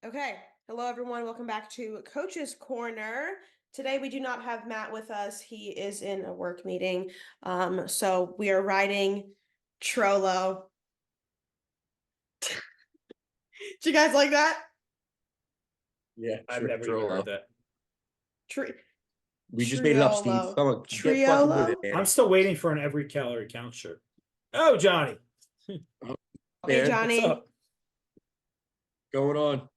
Okay, hello everyone. Welcome back to Coach's Corner. Today we do not have Matt with us. He is in a work meeting. So we are riding Trollo. Do you guys like that? Yeah, I've sure, never even heard Trollo. that. Tri We just made it up, Steve. Triolo. Come on, get fucking with it, Triolo? man. I'm still waiting for an every calorie count shirt. Oh, Johnny, Hey Man, what's Johnny. up? going on?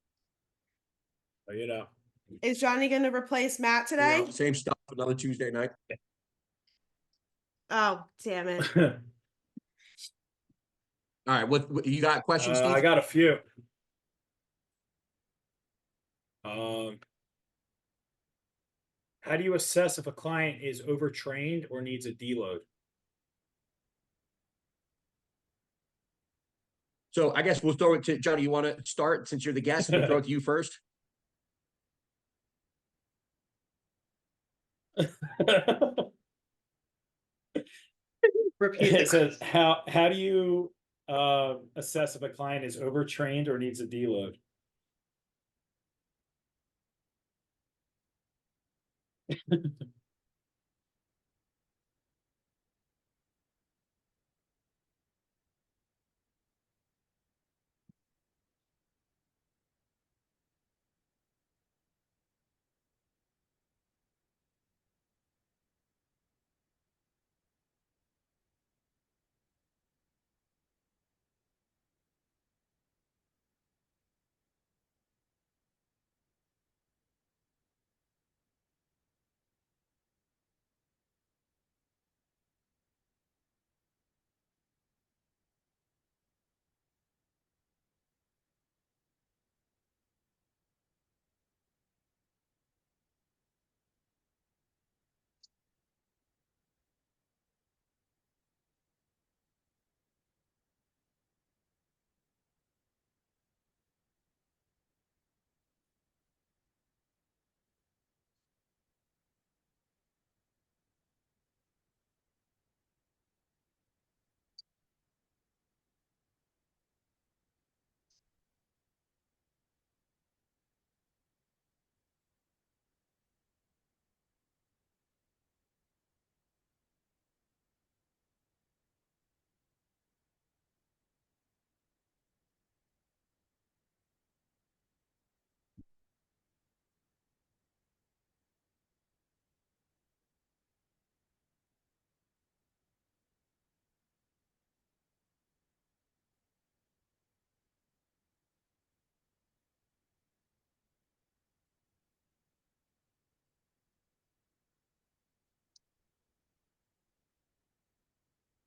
Oh, Is Johnny gonna replace Matt You know, today? same stuff. Another Tuesday night. Oh, damn it. All right, what you got? Questions, I Steve? got a few. Um, how do you assess if a client is overtrained or needs a deload? So I guess we'll throw it to Johnny. You want to start since you're the guest? We'll throw it to you first. Repeat the It says how do you assess if a client is overtrained or needs a deload?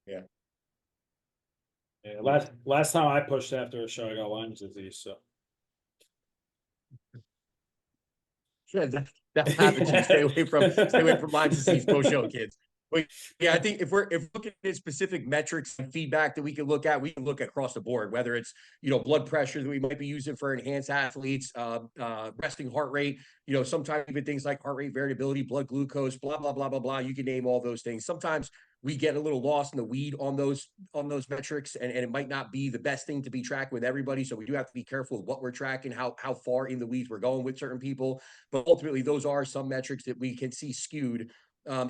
Yeah. Yeah, last time I pushed after a show, I got Lyme's disease. So Yeah, that happens. You stay away from Lyme disease post show, kids. But yeah, I think if we're looking at specific metrics and feedback that we can look at, we can look across the board, whether it's blood pressure that we might be using for enhanced athletes, resting heart rate, sometimes even things like heart rate variability, blood glucose, blah blah blah blah blah. You can name all those things. Sometimes we get a little lost in the weed on those metrics, and it might not be the best thing to be tracking with everybody. So we do have to be careful of what we're tracking, how far in the weeds we're going with certain people. But ultimately, those are some metrics that we can see skewed,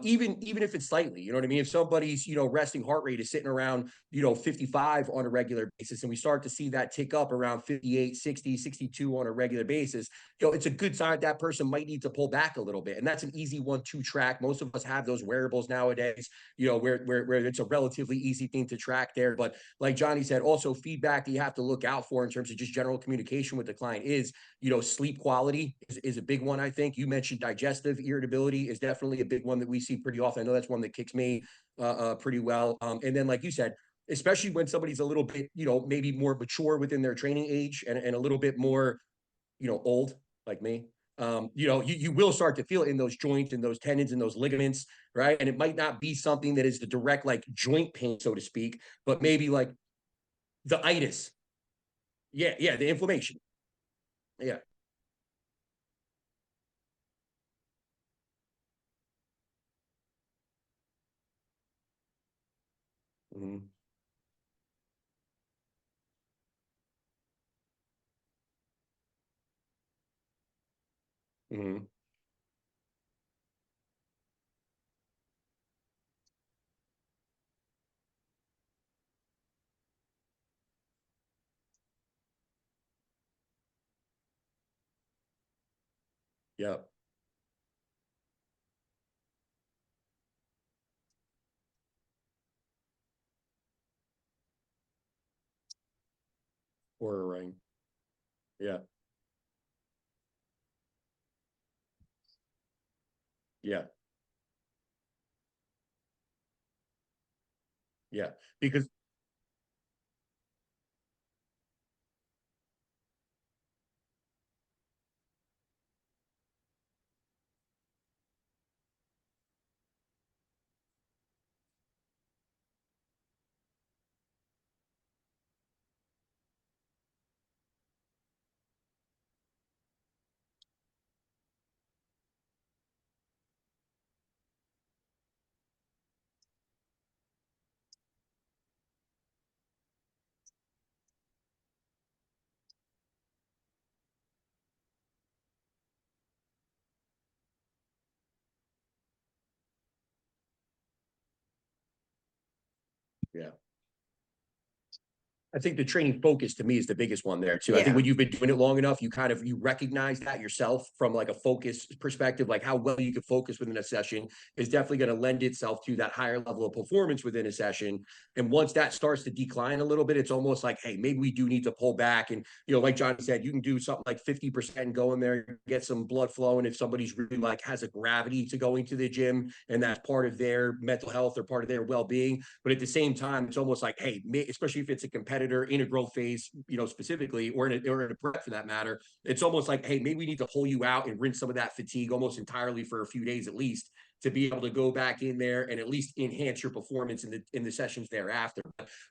even if it's slightly. You know what I mean? If somebody's resting heart rate is sitting around 55 on a regular basis, and we start to see that tick up around 58, 60, 62 on a regular basis, it's a good sign that person might need to pull back a little bit, and that's an easy one to track. Most of us have those wearables nowadays, where it's a relatively easy thing to track there. But like Johnny said, also feedback that you have to look out for in terms of just general communication with the client is sleep quality is a big one. I think you mentioned digestive irritability is definitely a big one that we see pretty often. I know that's one that kicks me pretty well. And then, like you said, especially when somebody's a little bit, maybe more mature within their training age and a little bit more, old like me. You will start to feel it in those joints and those tendons and those ligaments, right? And it might not be something that is the direct like joint pain, so to speak, but maybe like the itis. Yeah, the inflammation. Yeah. Mhm. Mhm. Yep. Or a ring. Yeah. Yeah. Yeah. Because yeah. I think the training focus to me is the biggest one there too. I think Yeah. when you've been doing it long enough, you recognize that yourself from like a focus perspective, like how well you can focus within a session is definitely going to lend itself to that higher level of performance within a session. And once that starts to decline a little bit, it's almost like, hey, maybe we do need to pull back. And like Johnny said, you can do something like 50% and go in there, get some blood flow. And if somebody's really like has a gravity to going to the gym and that's part of their mental health or part of their well-being, but at the same time, it's almost like, hey, especially if it's a competitor in a growth phase, specifically, or in a prep for that matter, it's almost like, hey, maybe we need to pull you out and rinse some of that fatigue almost entirely for a few days at least to be able to go back in there and at least enhance your performance in the sessions thereafter.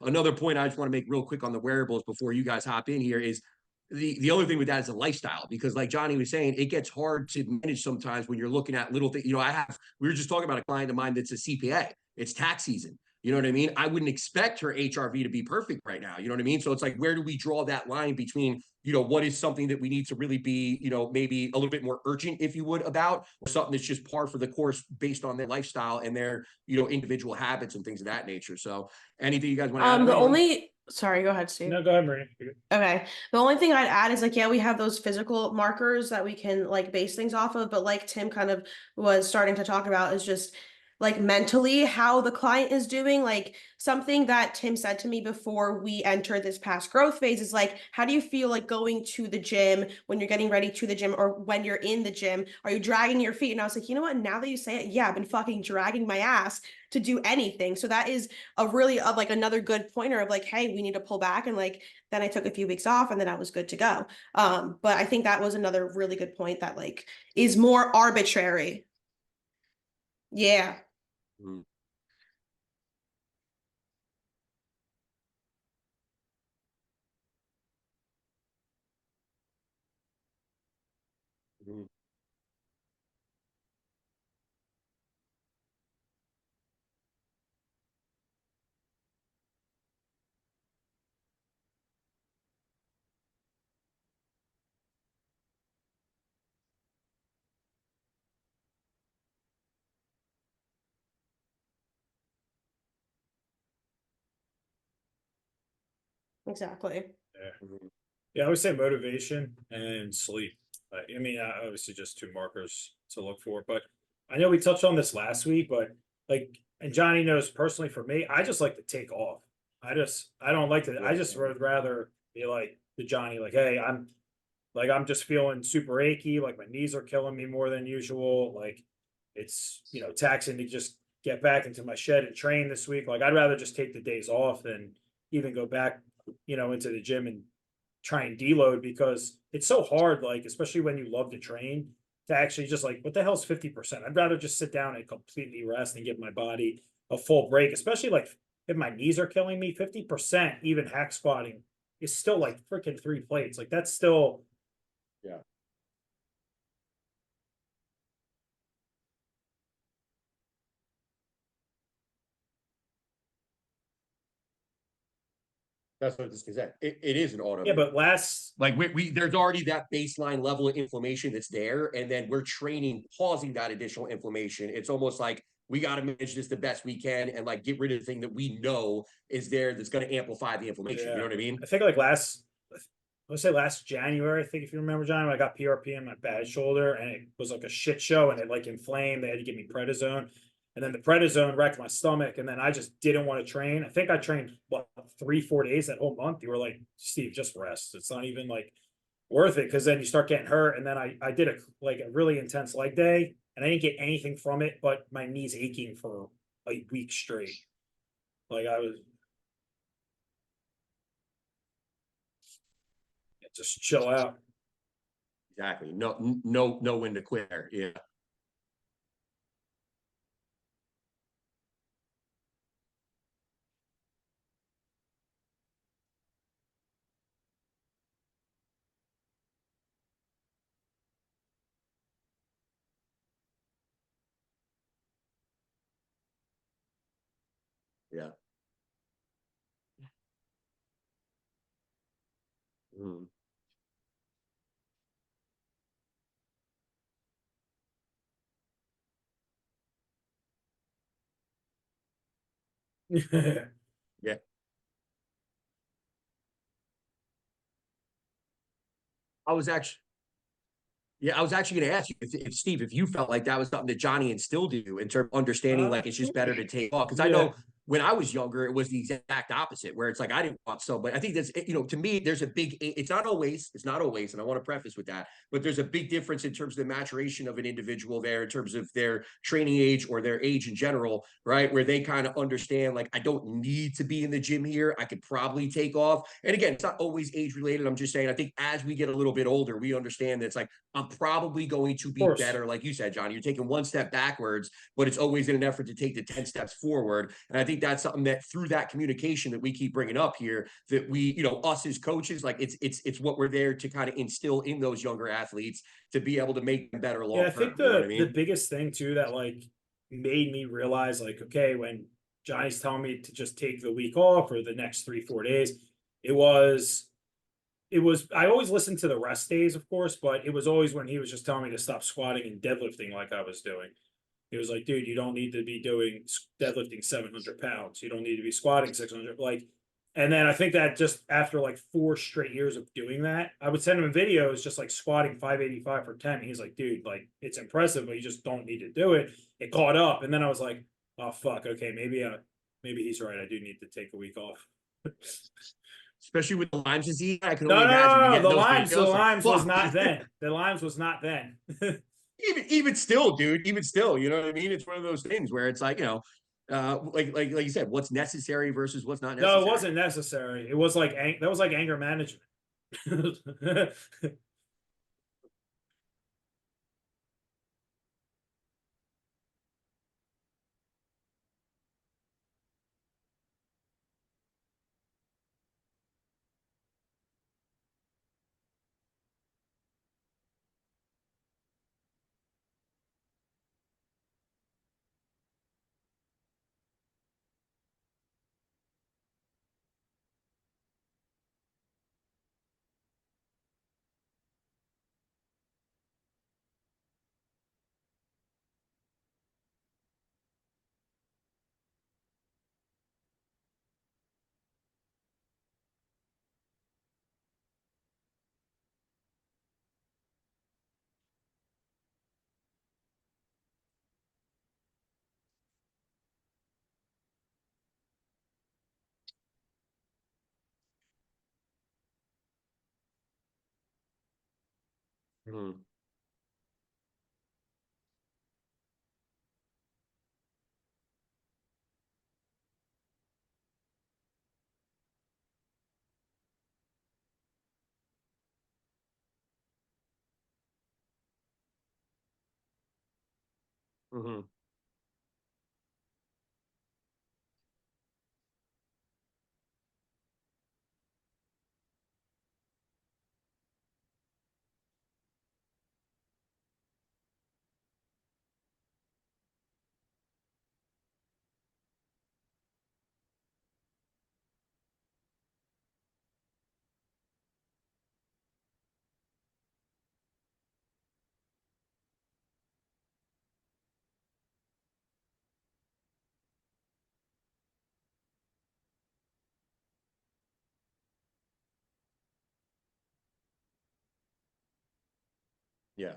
Another point I just want to make real quick on the wearables before you guys hop in here is the other thing with that is the lifestyle, because like Johnny was saying, it gets hard to manage sometimes when you're looking at little things. We were just talking about a client of mine that's a CPA. It's tax season. You know what I mean? I wouldn't expect her HRV to be perfect right now. You know what I mean? So it's like, where do we draw that line between, what is something that we need to really be, maybe a little bit more urgent, if you would, about, or something that's just par for the course based on their lifestyle and their, individual habits and things of that nature. So anything you guys want to add? Sorry, go ahead, Steve. No, go ahead, Maria. Okay. The only thing I'd add is like, yeah, we have those physical markers that we can like base things off of, but like Tim kind of was starting to talk about is just like mentally how the client is doing. Like something that Tim said to me before we entered this past growth phase is like, how do you feel like going to the gym when you're getting ready to the gym or when you're in the gym? Are you dragging your feet? And I was like, you know what? Now that you say it, yeah, I've been fucking dragging my ass to do anything. So that is a really of like another good pointer of like, hey, we need to pull back. And like, then I took a few weeks off and then I was good to go. But I think that was another really good point that like is more arbitrary. Yeah. Mhm. Mhm. Exactly. Yeah. Mhm. Yeah, I would say motivation and sleep. I mean, obviously just two markers to look for, but I know we touched on this last week, but like, and Johnny knows personally for me, I just like to take off. I don't like to, I Yeah. just would rather be like the Johnny, like, hey, I'm just feeling super achy, like my knees are killing me more than usual. Like it's, taxing to just get back into my shed and train this week. Like I'd rather just take the days off than even go back, into the gym and try and deload because it's so hard, like, especially when you love to train, to actually just like, what the hell's 50%? I'd rather just sit down and completely rest and give my body a full break, especially like if my knees are killing me, 50%, even hack squatting is still like freaking 3 plates. Like that's still, Yeah. That's what this is. It is an auto. Yeah, but last, Like there's already that baseline level of inflammation that's there, and then we're training, pausing that additional inflammation. It's almost like we got to manage this the best we can, and like get rid of the thing that we know is there that's going to amplify the inflammation. yeah, You know what I mean? I think like last, let's say last January, I think if you remember, John, when I got PRP in my bad shoulder and it was like a shit show and it like inflamed. They had to give me prednisone, and then the prednisone wrecked my stomach, and then I just didn't want to train. I think I trained what 3-4 days that whole month. You were like, Steve, just rest. It's not even like worth it, because then you start getting hurt. And then I did a really intense leg day, and I didn't get anything from it, but my knees aching for a week straight. Like I was just chill out. Exactly. No when to quit there. Yeah. Yeah. Mhm. Yeah. I was actually Yeah, I was actually going to ask you if Steve, if you felt like that was something that Johnny instilled in you in terms of understanding, like it's just better to take off. Because I Yeah. know when I was younger, it was the exact opposite, where it's like I didn't want so, but I think that's to me, there's a big. It's not always, and I want to preface with that, but there's a big difference in terms of the maturation of an individual there, in terms of their training age or their age in general, right? Where they kind of understand, like I don't need to be in the gym here. I could probably take off. And again, it's not always age related. I'm just saying, I think as we get a little bit older, we understand that it's like I'm probably going to be Course. better. Like you said, John, you're taking one step backwards, but it's always in an effort to take the 10 steps forward. And I think that's something that through that communication that we keep bringing up here, that we, us as coaches, like it's what we're there to kind of instill in those younger athletes to be able to make them better Yeah, long I term. think You know what I the mean? biggest thing too that like made me realize, like, okay, when Johnny's telling me to just take the week off or the next 3-4 days, it was I always listened to the rest days, of course, but it was always when he was just telling me to stop squatting and deadlifting like I was doing. He was like, dude, you don't need to be doing deadlifting 700 pounds. You don't need to be squatting 600. Like, and then I think that just after like 4 straight years of doing that, I would send him videos just like squatting 585 for 10. He's like, dude, like it's impressive, but you just don't need to do it. It caught up. And then I was like, oh, fuck. Okay. Maybe he's right. I do need to take a week off. Especially with the Lyme disease, I can No, only no, imagine you no, no. getting The those Limes, the videos. Like, Limes was fuck. not then. The Limes was not then. Even still, dude, even still, you know what I mean? It's one of those things where it's like, like you said, what's necessary versus what's not No, it necessary. wasn't necessary. It was like that was like anger management. Mhm. Mhm. Yeah.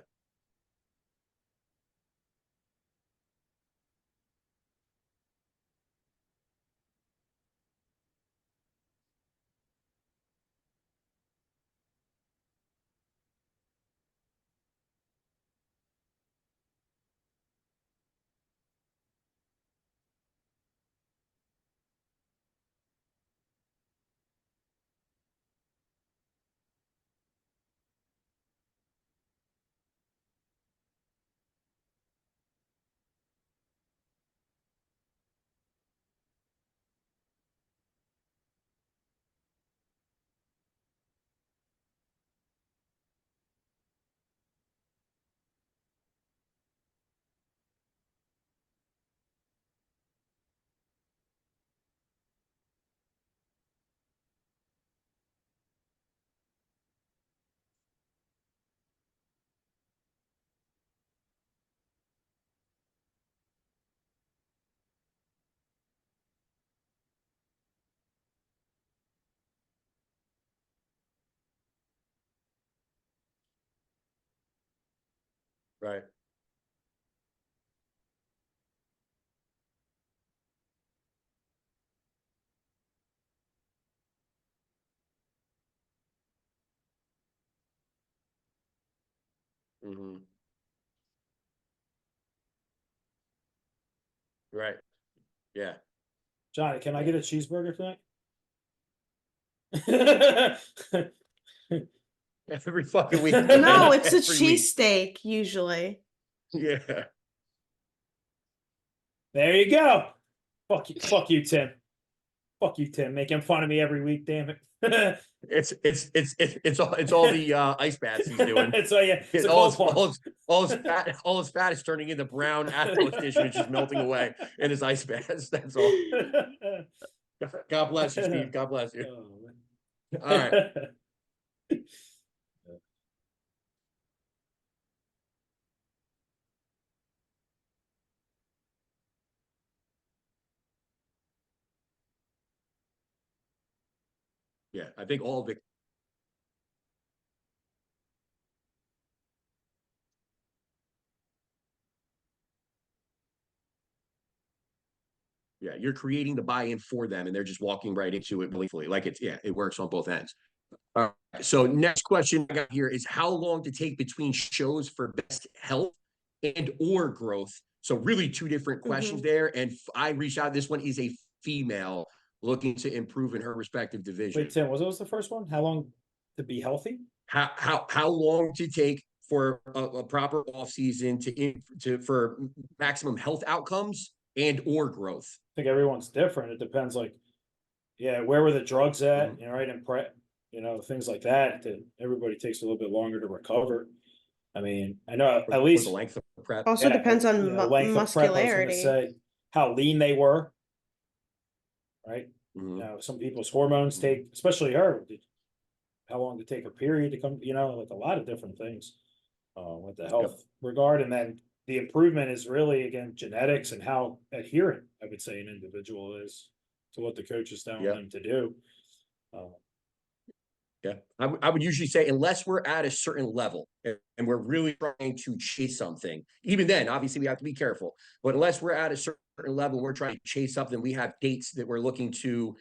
Right. Hmm. Right. Yeah. Johnny, can I Yeah. get a cheeseburger tonight? Every fucking week. No, man. it's a Every week. cheesesteak usually. Yeah. There you go. Fuck you, Tim. Fuck you, Tim. Making fun of me every week, damn it. It's all the ice baths he's doing. So yeah, it's a all, cold his, plunge. all his fat is turning into brown Atkins tissue, which is melting away in his ice baths. That's all. God bless you, Steve. God bless you. Oh, All right. Yeah, I think all of it. Yeah, you're creating the buy-in for them, and they're just walking right into it willingly. Like it works on both ends. All right. So next question I got here is how long to take between shows for best health and or growth. So really two different questions there. And I reached out. This one is a female looking to improve in her respective division. Wait, Tim, what was the first one? How long to be healthy? How long to take for a proper off season to for maximum health outcomes and or growth. I think everyone's different. It depends, like, yeah, where were the drugs at? Mhm. You know, right? And things like that. That everybody takes a little bit longer to recover. I mean, I know at For least the length of prep. Also yeah, depends on you know, length of prep. I was going to muscularity. say how lean they were, right? Mhm. Now, some people's hormones take, especially her, how long to take a period to come, like a lot of different things with the health regard. And then the improvement is really, again, genetics and how adherent, I would say, an individual is to what the coach is telling Yeah. them to do. Yeah, I would usually say unless we're at a certain level and we're really trying to chase something, even then, obviously we have to be careful. But unless we're at a certain level, we're trying to chase something. We have dates that we're looking to,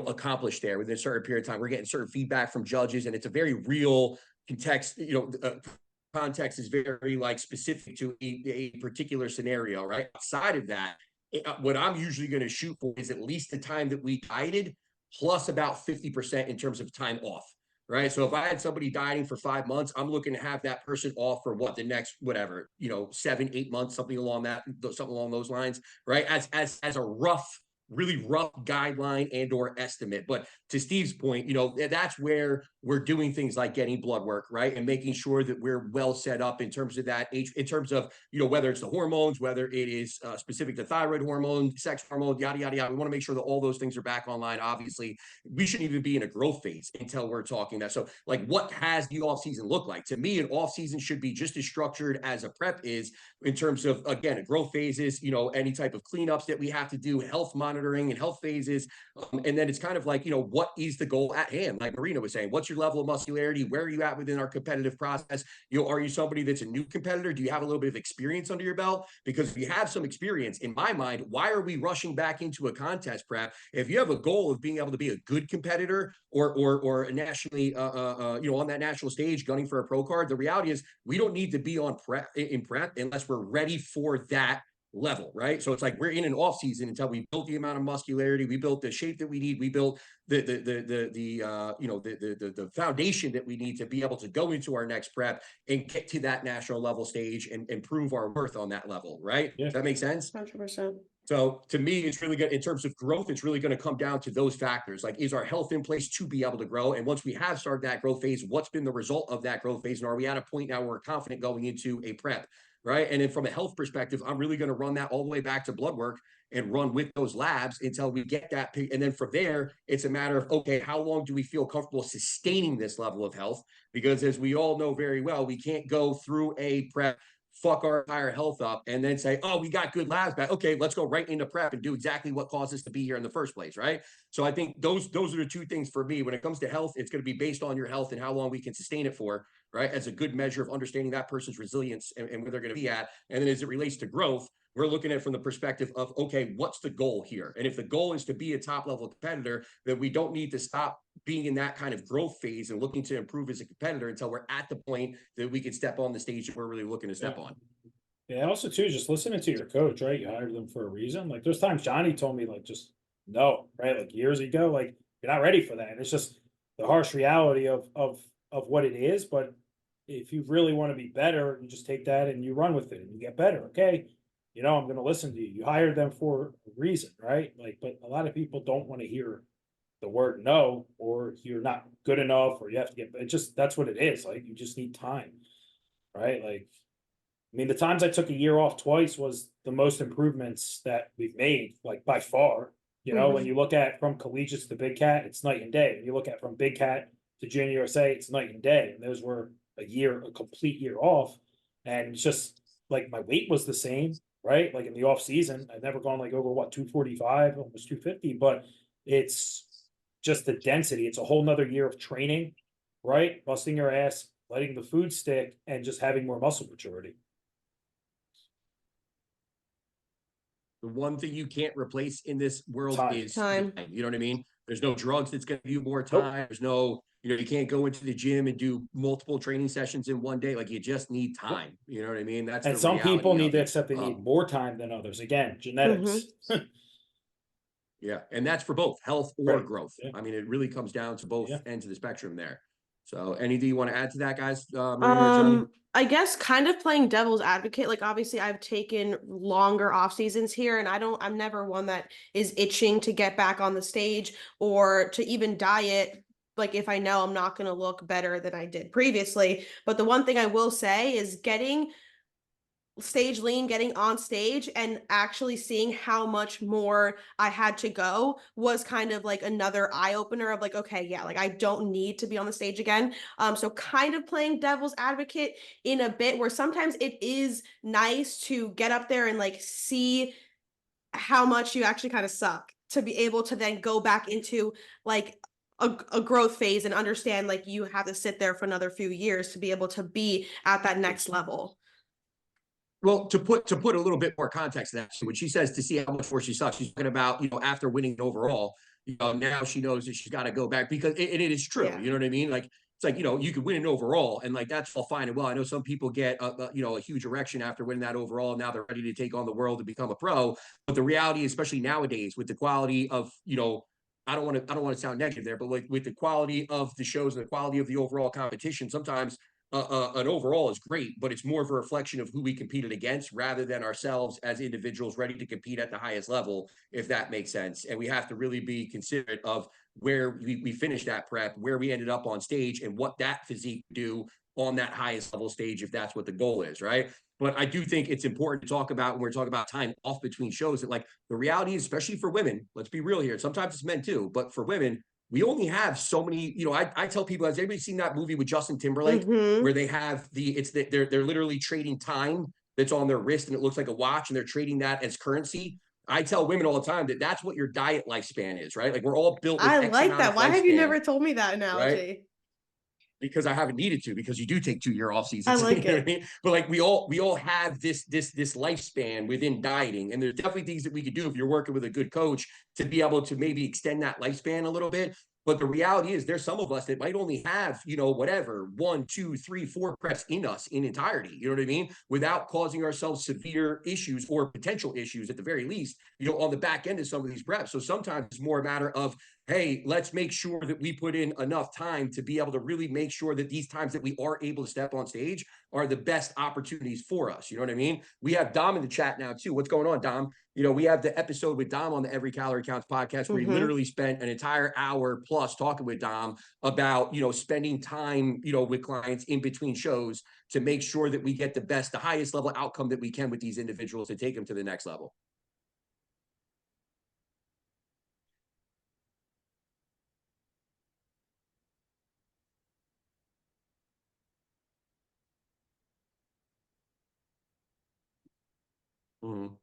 accomplish there within a certain period of time. We're getting certain feedback from judges, and it's a very real context. Context is very like specific to a particular scenario, right? Outside of that, what I'm usually going to shoot for is at least the time that we guided, plus about 50% in terms of time off. Right. So if I had somebody dieting for 5 months, I'm looking to have that person off for the next, whatever, 7, 8 months, something along those lines. Right. As a really rough guideline and or estimate. But to Steve's point, that's where we're doing things like getting blood work, right? And making sure that we're well set up in terms of that age, in terms of, whether it's the hormones, whether it is specific to thyroid hormone, sex hormone, yada, yada, yada. We want to make sure that all those things are back online. Obviously, we shouldn't even be in a growth phase until we're talking that. So like, what has the off season look like? To me, an off season should be just as structured as a prep is in terms of, again, growth phases, any type of cleanups that we have to do, health monitoring, monitoring and health phases. And then it's kind of like, what is the goal at hand? Like Marina was saying, what's your level of muscularity? Where are you at within our competitive process? Are you somebody that's a new competitor? Do you have a little bit of experience under your belt? Because if you have some experience, in my mind, why are we rushing back into a contest prep? If you have a goal of being able to be a good competitor or nationally, on that national stage gunning for a pro card, the reality is we don't need to be on prep unless we're ready for that level, right? So it's like we're in an off season until we built the amount of muscularity, we built the shape that we need, we built the foundation that we need to be able to go into our next prep and get to that national level stage and prove our worth on that level, right? Yeah. Does that make sense? 100%. So to me, it's really good in terms of growth. It's really going to come down to those factors. Like, is our health in place to be able to grow? And once we have started that growth phase, what's been the result of that growth phase? And are we at a point now where we're confident going into a prep? Right. And then from a health perspective, I'm really going to run that all the way back to blood work and run with those labs until we get that. And then from there, it's a matter of, okay, how long do we feel comfortable sustaining this level of health? Because as we all know very well, we can't go through a prep, fuck our entire health up, and then say, oh, we got good labs back. Okay, let's go right into prep and do exactly what caused us to be here in the first place, right? So I think those are the two things for me. When it comes to health, it's going to be based on your health and how long we can sustain it for, right? As a good measure of understanding that person's resilience and where they're going to be at. And then as it relates to growth, we're looking at it from the perspective of, okay, what's the goal here? And if the goal is to be a top level competitor, then we don't need to stop being in that kind of growth phase and looking to improve as a competitor until we're at the point that we can step on the stage that we're really looking to step on. Yeah, also too, just listening to your coach, right? You hired them for a reason. Like there's times Johnny told me like, just no, right? Like years ago, like you're not ready for that. It's just the harsh reality of what it is. But if you really want to be better, you just take that and you run with it and you get better. Okay. I'm going to listen to you. You hired them for a reason, right? Like, but a lot of people don't want to hear the word no, or you're not good enough, or you have to get, that's what it is. Like, you just need time, right? Like, I mean, the times I took a year off twice was the most improvements that we've made, like by far. When you look at from collegiates to big cat, it's night and day. When you look at from big cat to junior USA, it's night and day. And those were a complete year off. And it's just like my weight was the same, right? Like in the off season, I've never gone like over 245, almost 250, but it's just the density. It's a whole nother year of training, right? Busting your ass, letting the food stick, and just having more muscle maturity. The one thing you can't replace in this world is time. You know what I mean? There's no drugs that's going to give you more Nope. time. There's no, you can't go into the gym and do multiple training sessions in one day. Like, you just need time. You know what I mean? That's And the some people reality need of to it. accept they need more time than others. Again, genetics. Yeah. And that's for both health or Right. growth. Yeah. I mean, it really comes down to both Yeah. ends of the spectrum there. So anything you want to add to that, guys? Marina or Johnny? I guess kind of playing devil's advocate. Like, obviously I've taken longer off seasons here, and I'm never one that is itching to get back on the stage or to even diet. Like, if I know I'm not going to look better than I did previously. But the one thing I will say is getting stage lean, getting on stage and actually seeing how much more I had to go was kind of like another eye opener of like, okay, yeah, like I don't need to be on the stage again. So kind of playing devil's advocate in a bit where sometimes it is nice to get up there and like see how much you actually kind of suck to be able to then go back into like a growth phase and understand like you have to sit there for another few years to be able to be at that next level. Well, to put a little bit more context to that, when she says to see how much more she sucks, she's talking about, after winning overall, now she knows that she's got to go back because it is true. Yeah. You know what I mean? Like, it's like, you could win an overall and like, that's all fine and well. I know some people get, a huge erection after winning that overall. Now they're ready to take on the world and become a pro. But the reality, especially nowadays with the quality of, I don't want to sound negative there, but like with the quality of the shows and the quality of the overall competition, sometimes an overall is great, but it's more of a reflection of who we competed against rather than ourselves as individuals ready to compete at the highest level, if that makes sense. And we have to really be considerate of where we finished that prep, where we ended up on stage, and what that physique do on that highest level stage, if that's what the goal is, right? But I do think it's important to talk about when we're talking about time off between shows that like the reality is, especially for women, let's be real here. Sometimes it's men too, but for women, we only have so many, I tell people, has anybody seen that movie with Justin Timberlake where they have they're literally trading time that's on their wrist and it looks like a watch and they're trading that as currency? I tell women all the time that that's what your diet lifespan is, right? Like we're all built with I X like amount that. of Why have you lifespan, never told me that analogy? because I haven't needed to, because you do take 2 year off I seasons. like You know what I it. mean? But like we all have this lifespan within dieting, and there's definitely things that we could do if you're working with a good coach to be able to maybe extend that lifespan a little bit. But the reality is there's some of us that might only have, whatever, 1, 2, 3, 4 preps in us in entirety, you know what I mean? Without causing ourselves severe issues or potential issues at the very least, on the back end of some of these preps. So sometimes it's more a matter of, hey, let's make sure that we put in enough time to be able to really make sure that these times that we are able to step on stage are the best opportunities for us. You know what I mean? We have Dom in the chat now too. What's going on, Dom? We have the episode with Dom on the Every Calorie Counts podcast where he literally spent an entire hour plus talking with Dom about, spending time, with clients in between shows to make sure that we get the highest level outcome that we can with these individuals to take them to the next level. Mm-hmm.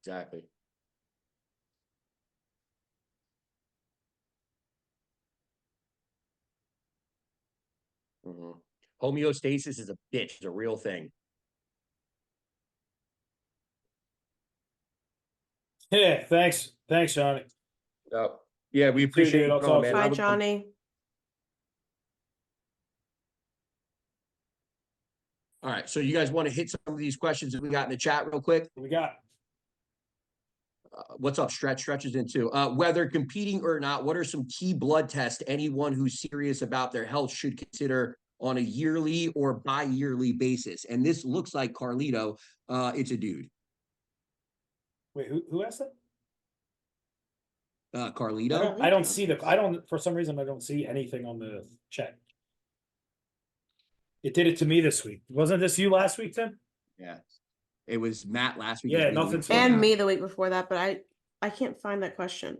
Exactly. Mm-hmm. Homeostasis is a bitch. It's a real thing. Yeah, thanks. Thanks, Johnny. Yep. Yeah, we You too, appreciate dude. you I'll coming on, talk man. to you. Bye, Have a good one. Johnny. All right. So you guys want to hit some of these questions that we got in the chat real quick? What we got? What's up, Stretch? Stretch is in too. Whether competing or not, what are some key blood tests anyone who's serious about their health should consider on a yearly or bi-yearly basis? And this looks like Carlito. It's a dude. Wait, who asked that? Carlito. I don't see I don't, for some reason, I don't see anything on the chat. It did it to me this week. Wasn't this you last week, Tim? Yeah. It was Matt last week. Yeah, it was me the week nothing's before And that. me the week before that, but I can't find that question.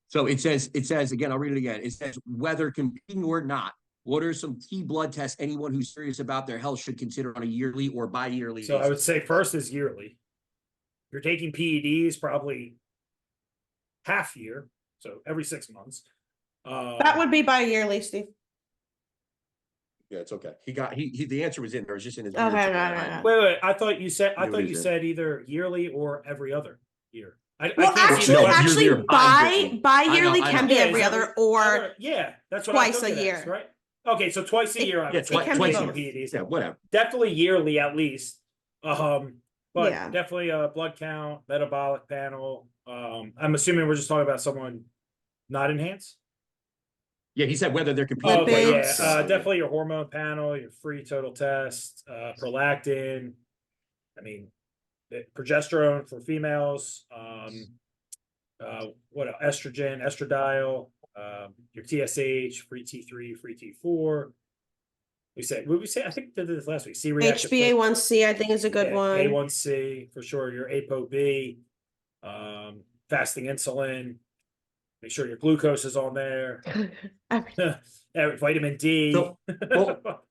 So it says, again, I'll read it again. It says, whether competing or not, what are some key blood tests anyone who's serious about their health should consider on a yearly or bi-yearly So I would basis? say first is yearly. If you're taking PEDs, probably half year, so every 6 months. That would be bi-yearly, Steve. Yeah, it's okay. The answer was in there. It was just in his. Okay, weird- right. Wait, I thought you said Yeah, it is, yeah. either yearly or every other year. I Well, can't see the no, question. yearly or bi-yearly. bi-yearly I know. can be Yeah, every is that other what- or yeah, that's what twice I took a it as, year. right? Okay, so twice a year. I It would say can be twice both. PEDs. Yeah, whatever. Definitely yearly at least. But Yeah. definitely a blood count, metabolic panel. I'm assuming we're just talking about someone not enhanced. Yeah, he said whether they're Oh, competing. okay, yeah, Lipids. definitely your hormone panel, your free total test, prolactin. I mean, progesterone for females. What else? Estrogen, estradiol, your TSH, free T3, free T4. What we say? I think we did this last week. C-reactive HbA1c, I think is a good one. A1C for sure. Your ApoB, fasting insulin. Make sure your glucose is on there. Vitamin D. So, well,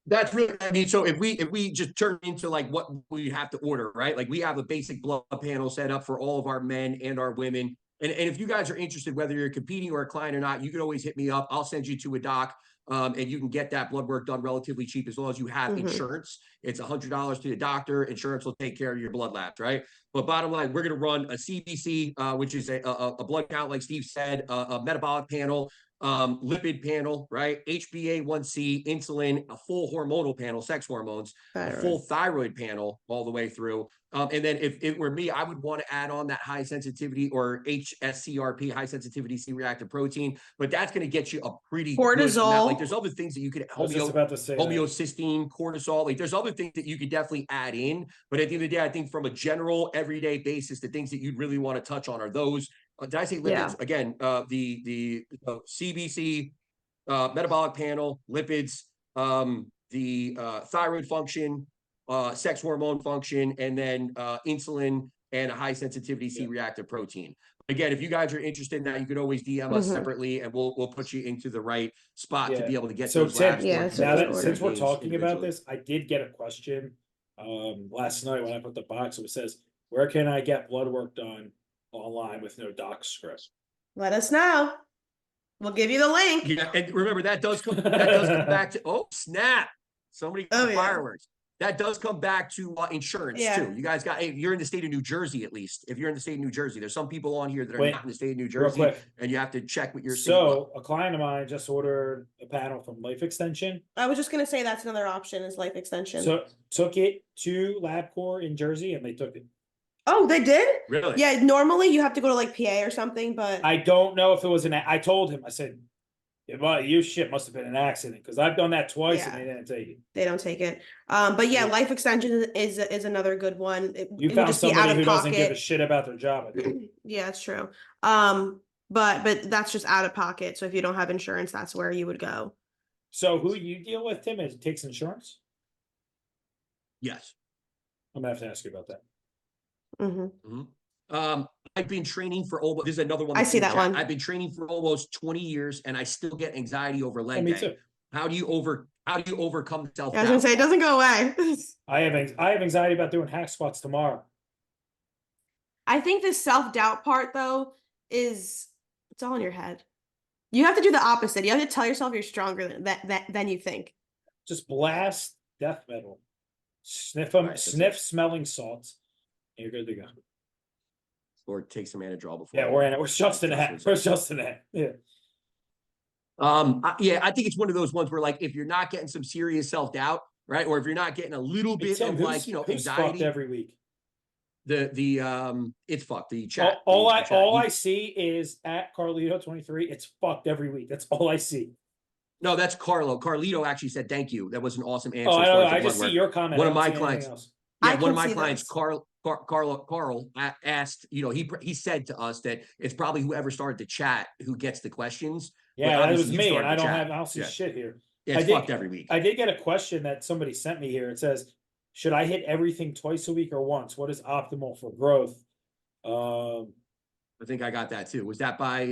That's really, I mean, so if we just turn into like what we have to order, right? Like we have a basic blood panel set up for all of our men and our women. And if you guys are interested, whether you're competing or a client or not, you can always hit me up. I'll send you to a doc. And you can get that blood work done relatively cheap as long as you have Mhm. insurance. It's $100 to the doctor. Insurance will take care of your blood labs, right? But bottom line, we're going to run a CBC, which is a blood count, like Steve said, a metabolic panel, lipid panel, right? HbA1c, insulin, a full hormonal panel, sex hormones, a full thyroid panel all the way through. And then if it were me, I would want to add on that high sensitivity or HSCRP, high sensitivity C-reactive protein, but that's going to get you a pretty good amount. Cortisol. Like there's other things that you could, I was just about to say that. homeocysteine, cortisol, like there's other things that you could definitely add in. But at the end of the day, I think from a general everyday basis, the things that you'd really want to touch on are those. Did I say lipids? Yeah. Again, the CBC, metabolic panel, lipids, the thyroid function, sex hormone function, and then insulin and a high sensitivity C-reactive protein. Again, if you guys are interested in that, you could always DM us Mhm. separately, and we'll put you into the right spot to Yeah. be able to get So those Tim, labs. Yeah, working so now for that order. since we're things talking about individually. this, I did get a question last night when I put the box. It says, "Where can I get blood work done online with no doc script?" Let us know. We'll give you the link. Yeah, and remember that does come back to snap. Somebody got Oh, yeah. fireworks. That does come back to insurance Yeah. too. You guys got, if you're in the state of New Jersey, at least if you're in the state of New Jersey, there's some people on here that are Wait, not in the state of New Real Jersey, quick. and you have to check with your state. So a client of mine just ordered a panel from Life Extension. I was just gonna say that's another option is life extension. So took it to LabCorp in Jersey and they took it. Oh, they did? Really? Yeah, normally you have to go to like PA or something, but I don't know if it was I told him, I said, your shit must have been an accident because I've done that twice Yeah. and they didn't take it. they don't take it. But yeah, Yeah. life extension is another good one. It You would found just be out somebody of who doesn't give a pocket. shit about their job. I think. Yeah, it's true. But that's just out of pocket. So if you don't have insurance, that's where you would go. So who you deal with, Tim, is takes insurance? Yes. I'm gonna have to ask you about that. Hmm. I've been training for almost. This is another one. I that's see in the that chat. one. I've been training for almost 20 years, and I still get anxiety over Oh, leg me day. too. How do you overcome self? I was gonna say it doesn't go away. I have anxiety about doing hack squats tomorrow. I think the self-doubt part though it's all in your head. You have to do the opposite. You have to tell yourself you're stronger than you think. Just blast death metal. Sniff them, Right, that's sniff smelling salts. And you're good to go. Or take some Anadrol before. Yeah, we're just in that. We're just in that. Yeah. Yeah, I think it's one of those ones where like if you're not getting some serious self-doubt, right, or if you're not getting a little Hey, bit Tim, of who's- like who's fucked anxiety, every week. it's fucked. The chat. All the chat. I see is at Carlito23. It's fucked every week. That's all I see. No, that's Carlo. Carlito actually said thank you. That was an awesome answer. Oh, I as don't far know. as the I just blood see work. your comment. One I of don't my see anything clients. else. I Yeah, one of can my see clients, those. Carl asked, he said to us that it's probably whoever started the chat who gets the questions. Yeah, that obviously was you me, started and the I chat. don't see Yeah. shit here. It's I did- fucked every week. I did get a question that somebody sent me here. It says, should I hit everything twice a week or once? What is optimal for growth? I think I got that too. Was that by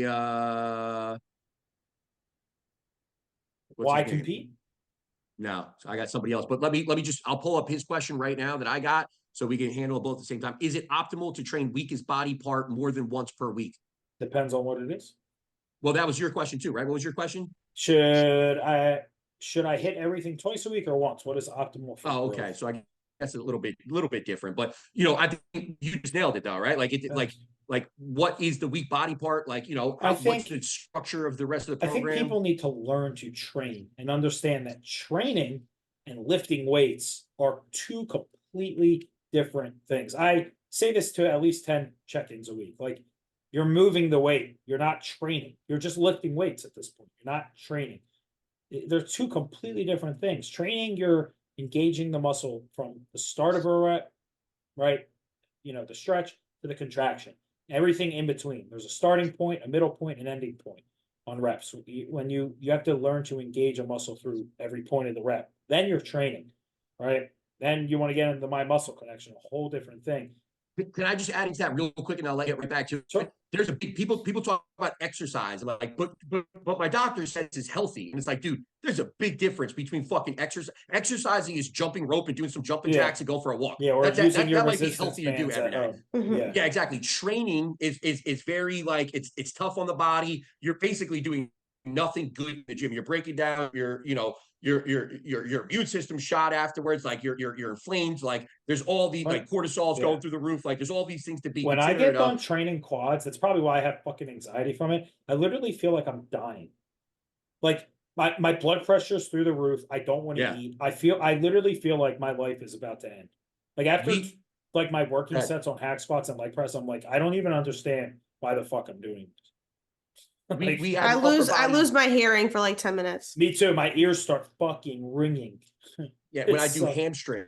what's Why his name? compete? No, so I got somebody else. But let me just I'll pull up his question right now that I got so we can handle it both at the same time. Is it optimal to train weakest body part more than once per week? Depends on what it is. Well, that was your question too, right? What was your question? Should I hit everything twice a week or once? What is optimal for Oh, growth? okay. So I guess a little bit different, but you know, I think you just nailed it though, right? Like what is the weak body part? Like, you know, I what's think- the structure of the rest of the I think program? people need to learn to train and understand that training and lifting weights are two completely different things. I say this to at least 10 check-ins a week. Like, you're moving the weight, you're not training. You're just lifting weights at this point. You're not training. They're two completely different things. Training, you're engaging the muscle from the start of a rep, right? You know, the stretch to the contraction, everything in between. There's a starting point, a middle point, an ending point on reps. When you have to learn to engage a muscle through every point of the rep, then you're training, right? Then you want to get into the mind muscle connection, a whole different thing. Can I just add into that real quick and I'll let you get right back to it? Sure. There's a big people talk about exercise. I'm like, but my doctor says it's healthy. And it's like, dude, there's a big difference between fucking exercise. Exercising is jumping rope and doing some jumping Yeah. jacks and go for a walk. Yeah, or that using your might be resistance healthy to do bands every at day. home. Mhm. Yeah. Yeah, exactly. Training is very like it's tough on the body. You're basically doing nothing good in the gym. You're breaking down your, you know, your immune system shot afterwards, like you're inflamed, like there's all the like cortisol's Yeah. going through the roof, like there's all these things to be When I considerate get done of. training quads, that's probably why I have fucking anxiety from it. I literally feel like I'm dying. Like my blood pressure's through the roof. I don't want to Yeah. eat. I literally feel like my life is about to end. Like after We- like my working Right. sets on hack squats and leg press, I'm like, I don't even understand why the fuck I'm doing this. we Like, we have I an upper lose body- my hearing for like 10 minutes. me too. My ears start fucking ringing. Yeah, when I It's do so- hamstrings,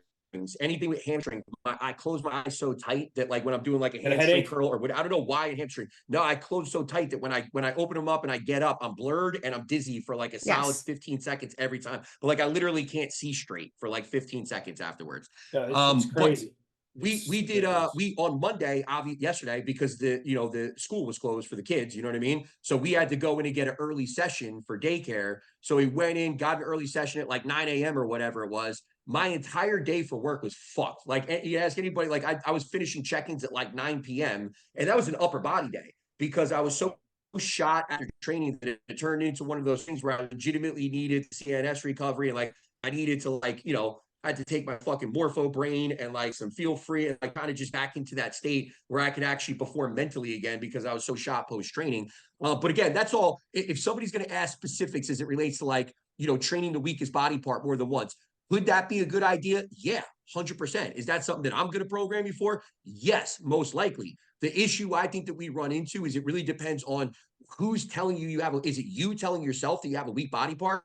anything with hamstring, I close my eyes so tight that like when I'm doing like a Get a hamstring headache? curl or what, I don't know why a hamstring. No, I close so tight that when I open them up and I get up, I'm blurred and I'm dizzy for like a solid Yes. 15 seconds every time. But like I literally can't see straight for like 15 seconds afterwards. Yeah, it's But crazy. we It's did ridiculous. we on Monday, yesterday, because the school was closed for the kids, you know what I mean? So we had to go in and get an early session for daycare. So we went in, got an early session at like 9 a.m. or whatever it was. My entire day for work was fucked. Like you ask anybody, like I was finishing check-ins at like 9 p.m. and that was an upper body day because I was so shot after training that it turned into one of those things where I legitimately needed CNS recovery and like I needed to like, you know, I had to take my fucking morpho brain and like some feel free and like kind of just back into that state where I could actually perform mentally again because I was so shot post training. But again, that's all. If somebody's going to ask specifics as it relates to like, you know, training the weakest body part more than once, could that be a good idea? Yeah, 100%. Is that something that I'm going to program you for? Yes, most likely. The issue I think that we run into is it really depends on who's telling you have. Is it you telling yourself that you have a weak body part?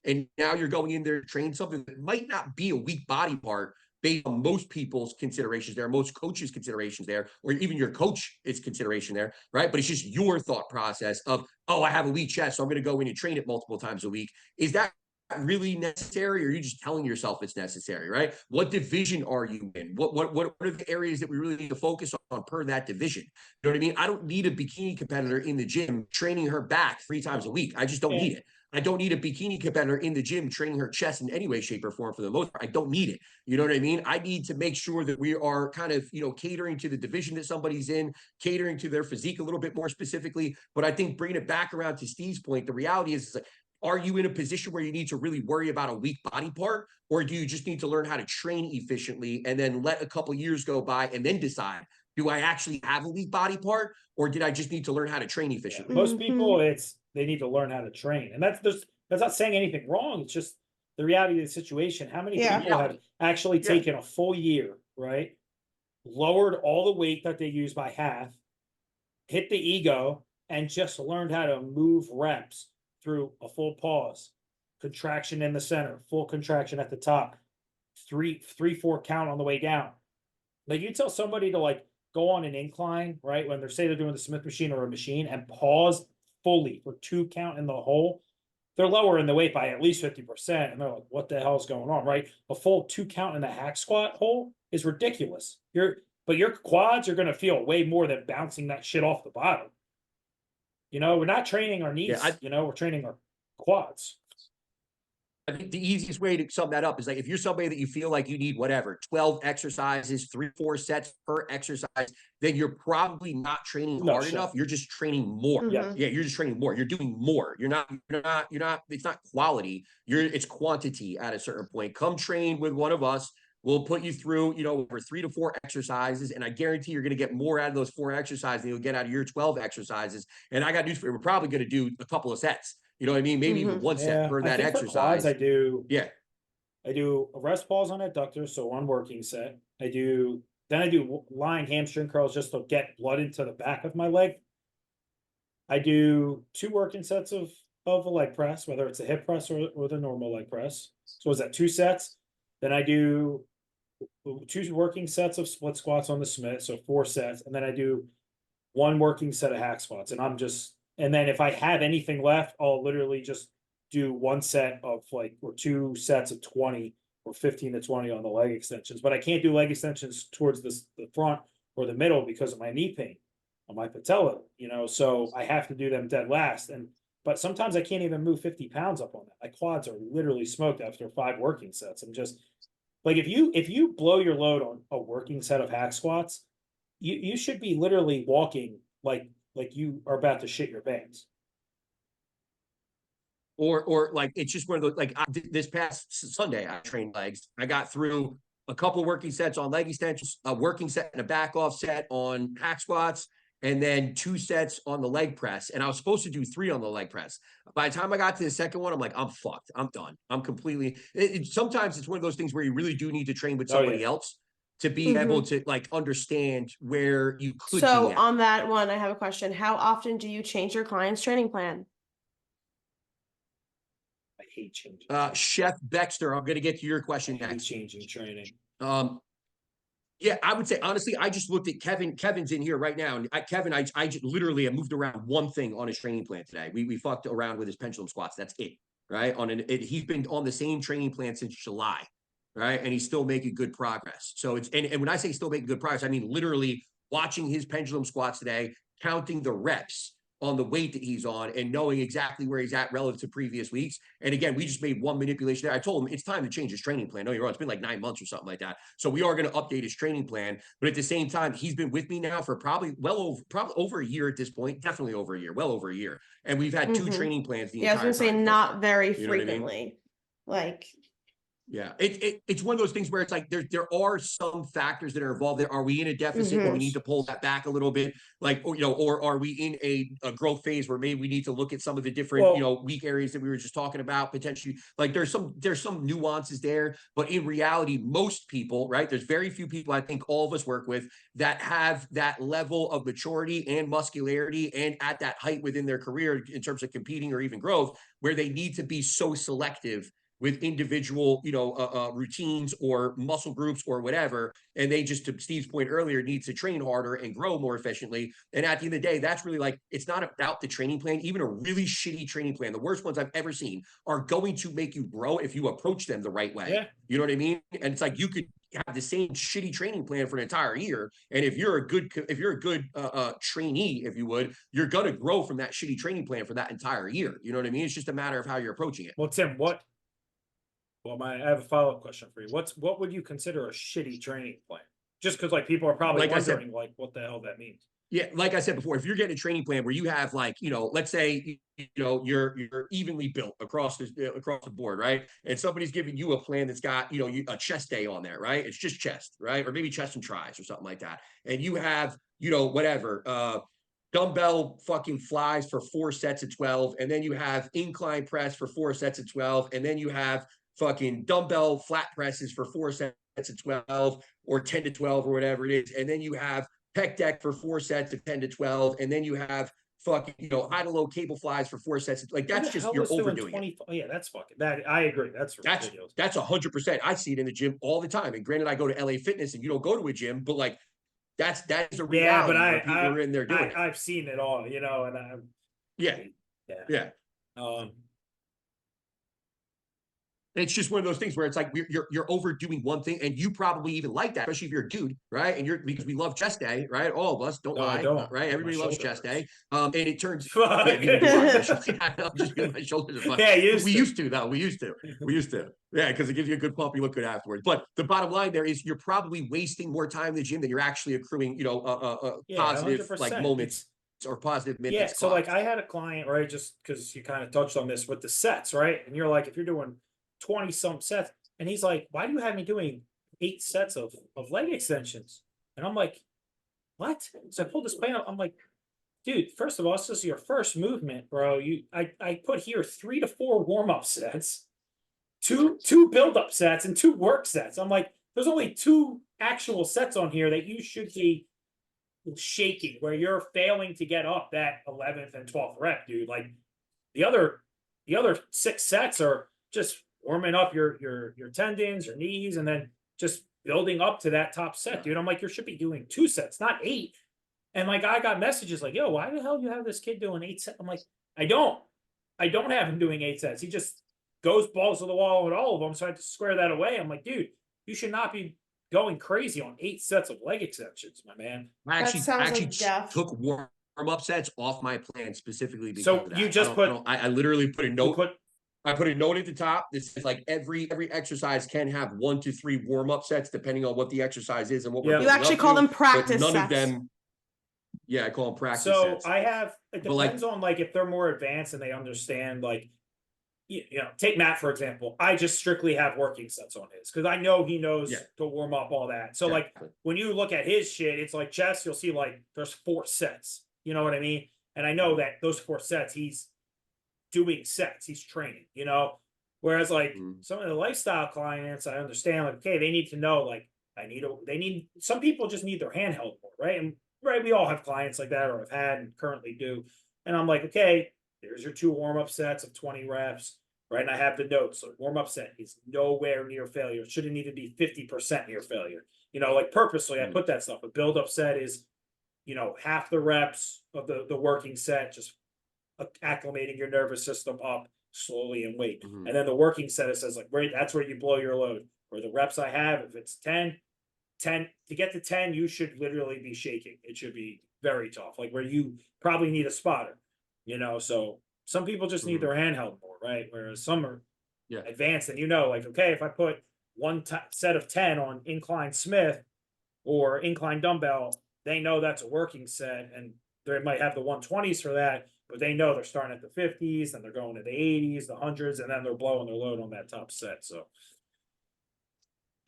And now you're going in there to train something that might not be a weak body part based on most people's considerations there, most coaches' considerations there, or even your coach is consideration there, right? But it's just your thought process of, oh, I have a weak chest, so I'm going to go in and train it multiple times a week. Is that really necessary, or are you just telling yourself it's necessary, right? What division are you in? What are the areas that we really need to focus on per that division? You know what I mean? I don't need a bikini competitor in the gym training her back 3 times a week. I just don't need it. I don't need a bikini competitor in the gym training her chest in any way, shape, or form for the most part. I don't need it. You know what I mean? I need to make sure that we are kind of, you know, catering to the division that somebody's in, catering to their physique a little bit more specifically. But I think bringing it back around to Steve's point, the reality is like, are you in a position where you need to really worry about a weak body part? Or do you just need to learn how to train efficiently and then let a couple years go by and then decide, do I actually have a weak body part? Or did I just need to learn how to train efficiently? Most people, they need to learn how to train, and that's not saying anything wrong. It's just the reality of the situation. How many Yeah. people have actually Yeah. taken a full year, right? Lowered all the weight that they use by half, hit the ego, and just learned how to move reps through a full pause, contraction in the center, full contraction at the top, 3-4 count on the way down. Like you tell somebody to like go on an incline, right? When they're say they're doing the Smith machine or a machine and pause fully for 2 count in the hole. they're lowering the weight by at least 50%. And they're like, what the hell's going on? Right. A full 2 count in the hack squat hole is ridiculous. But your quads are going to feel way more than bouncing that shit off the bottom. You know, we're not training our knees, Yeah, you know, we're training our quads. I think the easiest way to sum that up is like if you're somebody that you feel like you need whatever 12 exercises, 3-4 sets per exercise, then you're probably not training No hard shit. enough. You're just training more. Mhm. Yeah, you're just training more. You're doing more. You're not, it's not quality. It's quantity at a certain point. Come train with one of us. We'll put you through, over 3 to 4 exercises, and I guarantee you're going to get more out of those 4 exercises than you'll get out of your 12 exercises. And I got news for you. We're probably going to do a couple of sets. You know what I mean? Maybe even one set per I that think for exercise. quads, I do Yeah. a rest pause on adductor, so 1 working set. Then I do lying hamstring curls just to get blood into the back of my leg. I do 2 working sets of a leg press, whether it's a hip press or the normal leg press. So is that 2 sets? Then I do 2 working sets of split squats on the Smith, so 4 sets, and then I do 1 working set of hack squats. And then if I have anything left, I'll literally just do 1 set of or 2 sets of 20 or 15 to 20 on the leg extensions. But I can't do leg extensions towards the front or the middle because of my knee pain on my patella, so I have to do them dead last. But sometimes I can't even move 50 pounds up on that. My quads are literally smoked after 5 working sets. I'm just like, if you blow your load on a working set of hack squats, you should be literally walking like you are about to shit your pants. Or like it's just one of those, like this past Sunday I trained legs. I got through a couple working sets on leg extensions, a working set and a back off set on hack squats, and then 2 sets on the leg press. And I was supposed to do 3 on the leg press. By the time I got to the second one, I'm like, I'm fucked. I'm done. I'm completely. Sometimes it's one of those things where you really do need to train with somebody else to be able to like understand where you could So be at. on that one, I have a question. How often do you change your client's training plan? I hate changing. Chef Baxter, I'm going to get to your question I hate next. changing training. Yeah, I would say honestly, I just looked at Kevin. Kevin's in here right now, and Kevin, I just literally I moved around one thing on his training plan today. We fucked around with his pendulum squats. That's it, right? He's been on the same training plan since July, right? And he's still making good progress. So and when I say still making good progress, I mean literally watching his pendulum squats today, counting the reps on the weight that he's on and knowing exactly where he's at relative to previous weeks. And again, we just made one manipulation there. I told him it's time to change his training plan. No, you're wrong. It's been like 9 months or something like that. So we are going to update his training plan. But at the same time, he's been with me now for probably over a year at this point. Definitely over a year, well over a year. And we've had 2 training plans the entire time. I was going to say not very You know what I mean? frequently. Like, yeah, it's one of those things where it's like there are some factors that are involved there. Are we in a deficit where we need to pull that back a little bit? Like, or are we in a growth phase where maybe we need to look at some of the different, weak areas that we were just talking about potentially? Like there's some nuances there, but in reality, most people, right? There's very few people I think all of us work with that have that level of maturity and muscularity and at that height within their career in terms of competing or even growth, where they need to be so selective with individual, routines or muscle groups or whatever. And they just, to Steve's point earlier, needs to train harder and grow more efficiently. And at the end of the day, that's really like, it's not about the training plan. Even a really shitty training plan, the worst ones I've ever seen, are going to make you grow if you approach them the right way. Yeah. You know what I mean? And it's like, you could have the same shitty training plan for an entire year. And if you're a good trainee, if you would, you're going to grow from that shitty training plan for that entire year. You know what I mean? It's just a matter of how you're approaching it. Well, Tim, I have a follow-up question for you. What would you consider a shitty training plan? Just because people are probably wondering what the hell that means. Yeah, like I said before, if you're getting a training plan where you have let's say you're evenly built across the board, right? And somebody's giving you a plan that's got a chest day on there, right? It's just chest, right? Or maybe chest and tries or something like that. And you have dumbbell fucking flies for 4 sets of 12, and then you have incline press for 4 sets of 12, and then you have fucking dumbbell flat presses for 4 sets of 12 or 10 to 12 or whatever it is. And then you have pec deck for 4 sets of 10 to 12. And then you have fucking, high to low cable flies for 4 sets. Like that's just, you're overdoing it. Oh yeah, that's fucking that. I agree. That's ridiculous. That's 100%. I see it in the gym all the time. And granted, I go to LA Fitness and you don't go to a gym, but like that is a reality. Yeah, but people are in there doing it. I've seen it all, and yeah. It's just one of those things where it's like you're overdoing one thing, and you probably even like that, especially if you're a dude, right? And you're because we love chest day, right? All of us don't No, I lie, don't. right? My Everybody loves shoulder chest hurts. day. And it turns Fuck. yeah, neither do I. I'm just feeling my shoulders are fine. Yeah, used We to. used to though. We used to. Yeah, because it gives you a good pump. You look good afterwards. But the bottom line there is you're probably wasting more time in the gym than you're actually accruing, Yeah, positive like 100%. moments or positive Yeah, minutes. so like clocked. I had a client, right? Just because you kind of touched on this with the sets, right? And you're like, if you're doing 20 some sets, and he's like, why do you have me doing 8 sets of leg extensions? And I'm like, what? So I pulled this plan up. I'm like, dude, first of all, this is your first movement, bro. I put here 3 to 4 warm-up sets, two build-up sets, and 2 work sets. I'm like, there's only 2 actual sets on here that you should be shaking, where you're failing to get up that 11th and 12th rep, dude. Like the other 6 sets are just warming up your tendons, your knees, and then just building up to that top set, dude. I'm like, you should be doing 2 sets, not 8. And like I got messages like, yo, why the hell do you have this kid doing 8 sets? I'm like, I don't have him doing 8 sets. He just goes balls to the wall with all of them. So I had to square that away. I'm like, dude, you should not be going crazy on 8 sets of leg extensions, my man. I That sounds actually like death. took warm-up sets off my plan specifically because So of that. you just I literally put a You note. put I put a note at the top that says like every exercise can have 1 to 3 warm-up sets depending on what the exercise is and what we're Yeah. You building actually up call to, them but practice none sets. of them. Yeah, I call them practice so sets. I have it But, like- depends on like if they're more advanced and they understand like take Matt for example. I just strictly have working sets on his because I know he knows Yeah. to warm up all that. So like Exactly. when you look at his shit, it's like chest, you'll see like there's 4 sets. You know what I mean? And I know that those 4 sets, he's doing sets, he's training, Whereas like some of the lifestyle clients, I understand like, okay, they need to know like some people just need their handheld more, right? And right, we all have clients like that or have had and currently do. And I'm like, okay, there's your 2 warm-up sets of 20 reps, right? And I have the notes. So warm-up set is nowhere near failure. It shouldn't even be 50% near failure. Like purposely, I put that stuff. A build-up set is, half the reps of the working set, just acclimating your nervous system up slowly and wait. Mhm. And then the working set, it says like, right, that's where you blow your load. For the reps I have, if it's 10 to get to 10, you should literally be shaking. It should be very tough, like where you probably need a spotter, So some people just need their handheld more, right? Whereas some are advanced, and like, okay, if I put one set of 10 on incline Smith or incline dumbbell, they know that's a working set, and they might have the 120s for that, but they know they're starting at the 50s, then they're going to the 80s, the 100s, and then they're blowing their load on that top set. So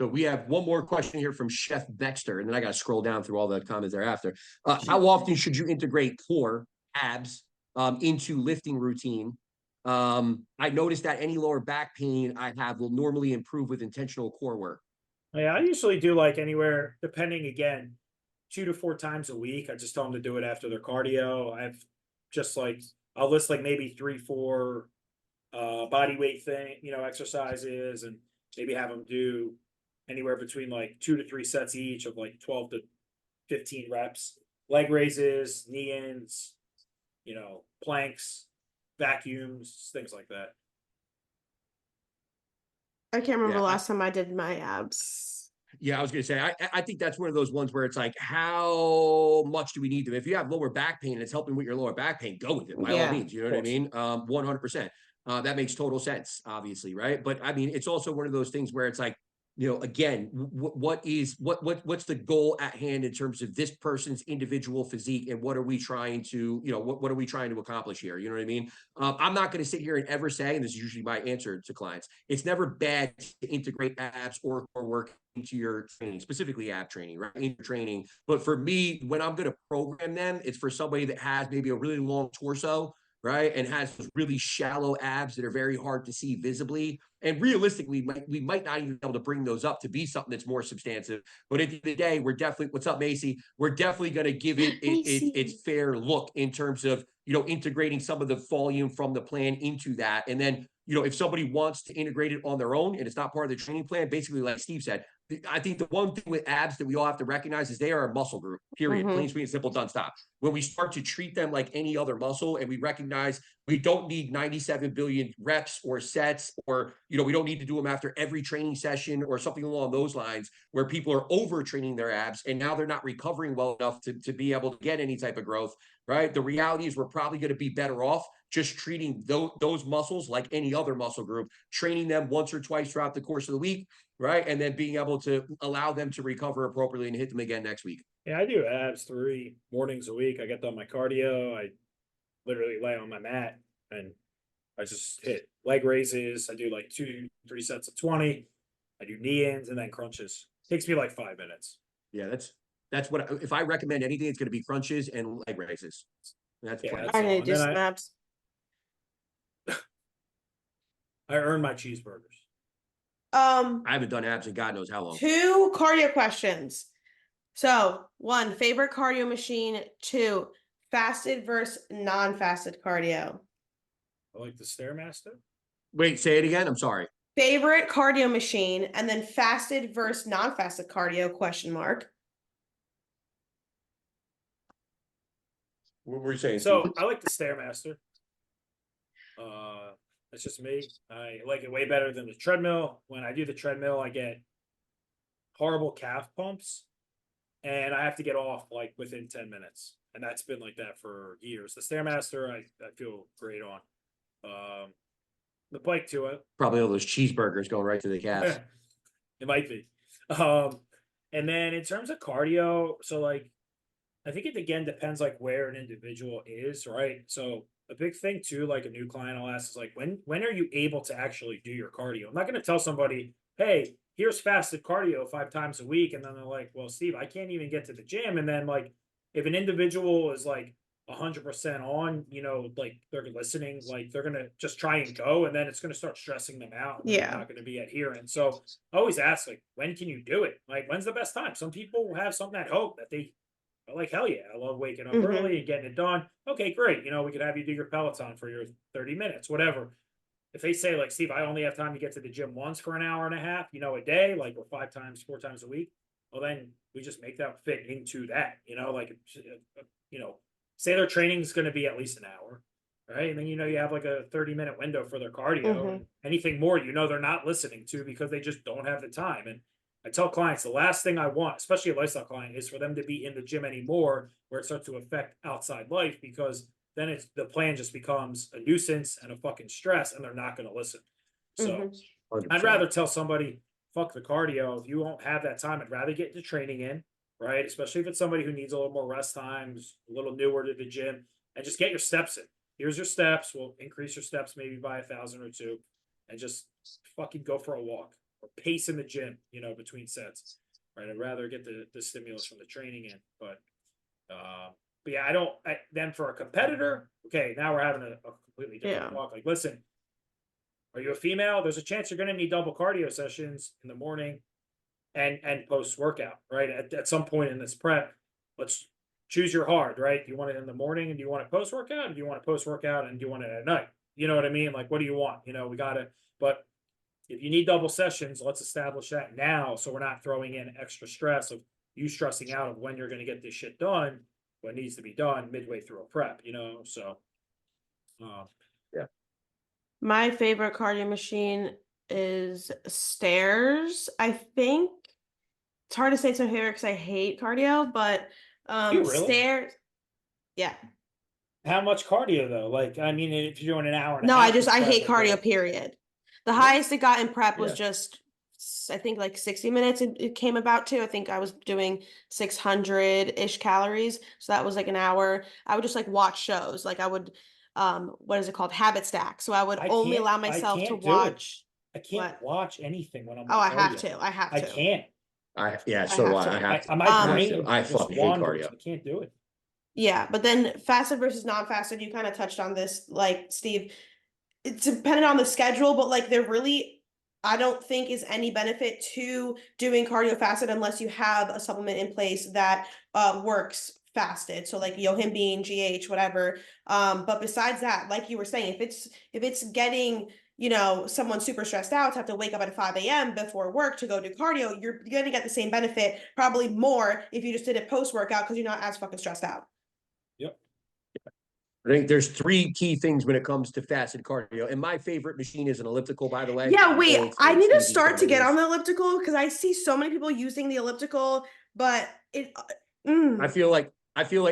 we have one more question here from Chef Dexter, and then I got to scroll down through all the comments thereafter. How often should you integrate core abs into lifting routine? I noticed that any lower back pain I have will normally improve with intentional core work. Yeah, I usually do like anywhere, depending again, 2 to 4 times a week. I just tell them to do it after their cardio. I've just like, I'll list like maybe 3, 4 body weight exercises, and maybe have them do anywhere between like 2 to 3 sets each of like 12 to 15 reps, leg raises, knee-ins, planks, vacuums, things like that. I can't remember Yeah, the last time I did my abs. Yeah, I was gonna say, I think that's one of those ones where it's like, how much do we need them? If you have lower back pain and it's helping with your lower back pain, go with it by all means. You know what I mean? 100%. That makes total sense, obviously, right? But I mean, it's also one of those things where it's like, again, what's the goal at hand in terms of this person's individual physique, and what are we trying to, what are we trying to accomplish here? You know what I mean? I'm not going to sit here and ever say, and this is usually my answer to clients, it's never bad to integrate abs or work into your training, specifically ab training, right? In your training. But for me, when I'm going to program them, it's for somebody that has maybe a really long torso, right? And has those really shallow abs that are very hard to see visibly. And realistically, we might not even be able to bring those up to be something that's more substantive. But at the end of the day, we're definitely, what's up, Macy? We're definitely going to give it its fair look in terms of, integrating some of the volume from the plan into that. And then, if somebody wants to integrate it on their own and it's not part of the training plan, basically, like Steve said, I think the one thing with abs that we all have to recognize is they are a muscle group, period. Mhm. Plain, sweet, and simple, done, stop. When we start to treat them like any other muscle and we recognize we don't need 97 billion reps or sets, or, we don't need to do them after every training session or something along those lines where people are overtraining their abs and now they're not recovering well enough to be able to get any type of growth, right? The reality is we're probably going to be better off just treating those muscles like any other muscle group, training them once or twice throughout the course of the week, right? And then being able to allow them to recover appropriately and hit them again next week. Yeah, I do abs 3 mornings a week. I get done my cardio. I literally lay on my mat and I just hit leg raises. I do like 2-3 sets of 20. I do knee ins and then crunches. Takes me like 5 minutes. Yeah, that's what if I recommend anything, it's going to be crunches and leg raises. That's Yeah, plenty. that's I all. need And to do then snaps. I earn my cheeseburgers. I haven't done abs in God knows how long. 2 cardio questions. So 1, favorite cardio machine. 2, fasted versus non-fasted cardio. I like the Stairmaster. Wait, say it again. I'm sorry. Favorite cardio machine, and then fasted versus non-fasted cardio, question mark. What were you saying? So Steve? I like the Stairmaster. That's just me. I like it way better than the treadmill. When I do the treadmill, I get horrible calf pumps and I have to get off like within 10 minutes. And that's been like that for years. The Stairmaster, I feel great on. The bike too. Probably all those cheeseburgers going right to the calves. It might be. And then in terms of cardio, so like, I think it again depends like where an individual is, right? So a big thing too, like a new client I'll ask is like, when are you able to actually do your cardio? I'm not going to tell somebody, hey, here's fasted cardio 5 times a week. And then they're like, well, Steve, I can't even get to the gym. And then like, if an individual is like 100% on, like they're listening, like they're going to just try and go. And then it's going to start stressing them out. And Yeah. they're not going to be adherent. So I always ask like, when can you do it? Like, when's the best time? Some people have something at home that they are like, hell yeah, I love waking up Mhm. early and getting it done. Okay, great. We could have you do your Peloton for your 30 minutes, whatever. If they say like, Steve, I only have time to get to the gym once for an hour and a half, a day, like or 5 times, 4 times a week. Well, then we just make that fit into that, like, say their training is going to be at least an hour, right? And then, you have like a 30-minute window for their cardio. Mhm. And anything more, they're not listening to because they just don't have the time. And I tell clients the last thing I want, especially a lifestyle client, is for them to be in the gym anymore where it starts to affect outside life, because then the plan just becomes a nuisance and a fucking stress and they're not going to listen. So Mhm. 100%. I'd rather tell somebody, fuck the cardio. If you won't have that time, I'd rather get the training in, right? Especially if it's somebody who needs a little more rest times, a little newer to the gym, and just get your steps in. Here's your steps. We'll increase your steps maybe by 1,000 or 2, and just fucking go for a walk or pace in the gym, between sets, right? I'd rather get the stimulus from the training in, but yeah, then for a competitor, okay, now we're having a completely different Yeah. talk. Like, listen, are you a female? There's a chance you're going to need double cardio sessions in the morning and post workout, right? At some point in this prep, let's choose your hard, right? Do you want it in the morning and do you want it post workout? Or do you want it post workout and do you want it at night? You know what I mean? Like, what do you want? We got to, but if you need double sessions, let's establish that now. So we're not throwing in extra stress of you stressing out of when you're going to get this shit done, what needs to be done midway through a prep, so. My favorite cardio machine is stairs. I think it's hard to say it's my favorite because I hate cardio, but You really? stairs. Yeah. How much cardio though? Like, I mean, if you're doing an hour and a No, half. I of hate prep, like, cardio, period. The Yeah. highest it got in prep was Yeah. just, I think like 60 minutes it came about to. I think I was doing 600-ish calories. So that was like an hour. I would just like watch shows. Like I would, what is it called? Habit stack. So I would I only can't- allow I myself to can't do it. watch. I can't What? watch anything when I'm Oh, on I have cardio. to. I have I to. can't. Yeah, so do have I. to. I have to. My I have brain to. I just fucking hate wanders. cardio. I can't do it. Yeah, but then fasted versus non-fasted, you kind of touched on this, like Steve. It's dependent on the schedule, but like there really, I don't think is any benefit to doing cardio fasted unless you have a supplement in place that works fasted. So like Yohimbine, GH, whatever. But besides that, like you were saying, if it's getting you know, someone super stressed out to have to wake up at 5 a.m. before work to go do cardio, you're going to get the same benefit, probably more if you just did it post workout because you're not as fucking stressed out. Yep. I think there's three key things when it comes to fasted cardio. And my favorite machine is an elliptical, by the way. Yeah, wait, I need to Stevie's start got to one get of on those. the elliptical because I see so many people using the elliptical, but I feel like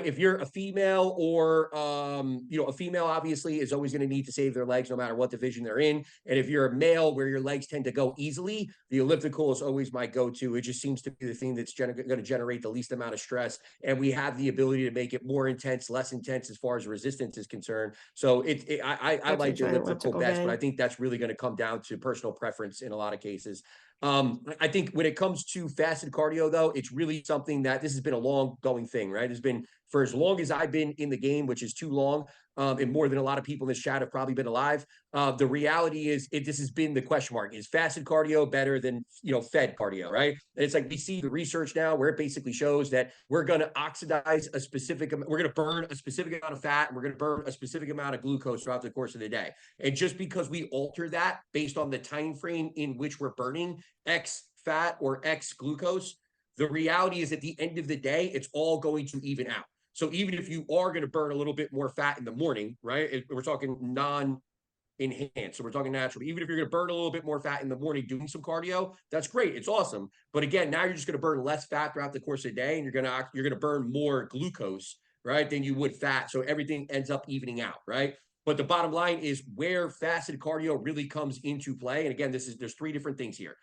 if you're a female or a female obviously is always going to need to save their legs no matter what division they're in. And if you're a male where your legs tend to go easily, the elliptical is always my go-to. It just seems to be the thing that's going to generate the least amount of stress. And we have the ability to make it more intense, less intense as far as resistance is concerned. So I like the elliptical best, but I think that's really going to come down to personal preference in a lot of cases. I think when it comes to fasted cardio, though, it's really something that this has been a long going thing, right? It's been for as long as I've been in the game, which is too long, and more than a lot of people in this chat have probably been alive. The reality is, this has been the question mark: is fasted cardio better than fed cardio, right? And it's like we see the research now where it basically shows that we're going to oxidize a specific, we're going to burn a specific amount of fat, and we're going to burn a specific amount of glucose throughout the course of the day. And just because we alter that based on the time frame in which we're burning X fat or X glucose, the reality is at the end of the day, it's all going to even out. So even if you are going to burn a little bit more fat in the morning, right? We're talking non-enhanced, so we're talking natural. Even if you're going to burn a little bit more fat in the morning doing some cardio, that's great. It's awesome. But again, now you're just going to burn less fat throughout the course of the day, and you're going to burn more glucose, right, than you would fat. So everything ends up evening out, right? But the bottom line is where fasted cardio really comes into play. And again, there's three different things here.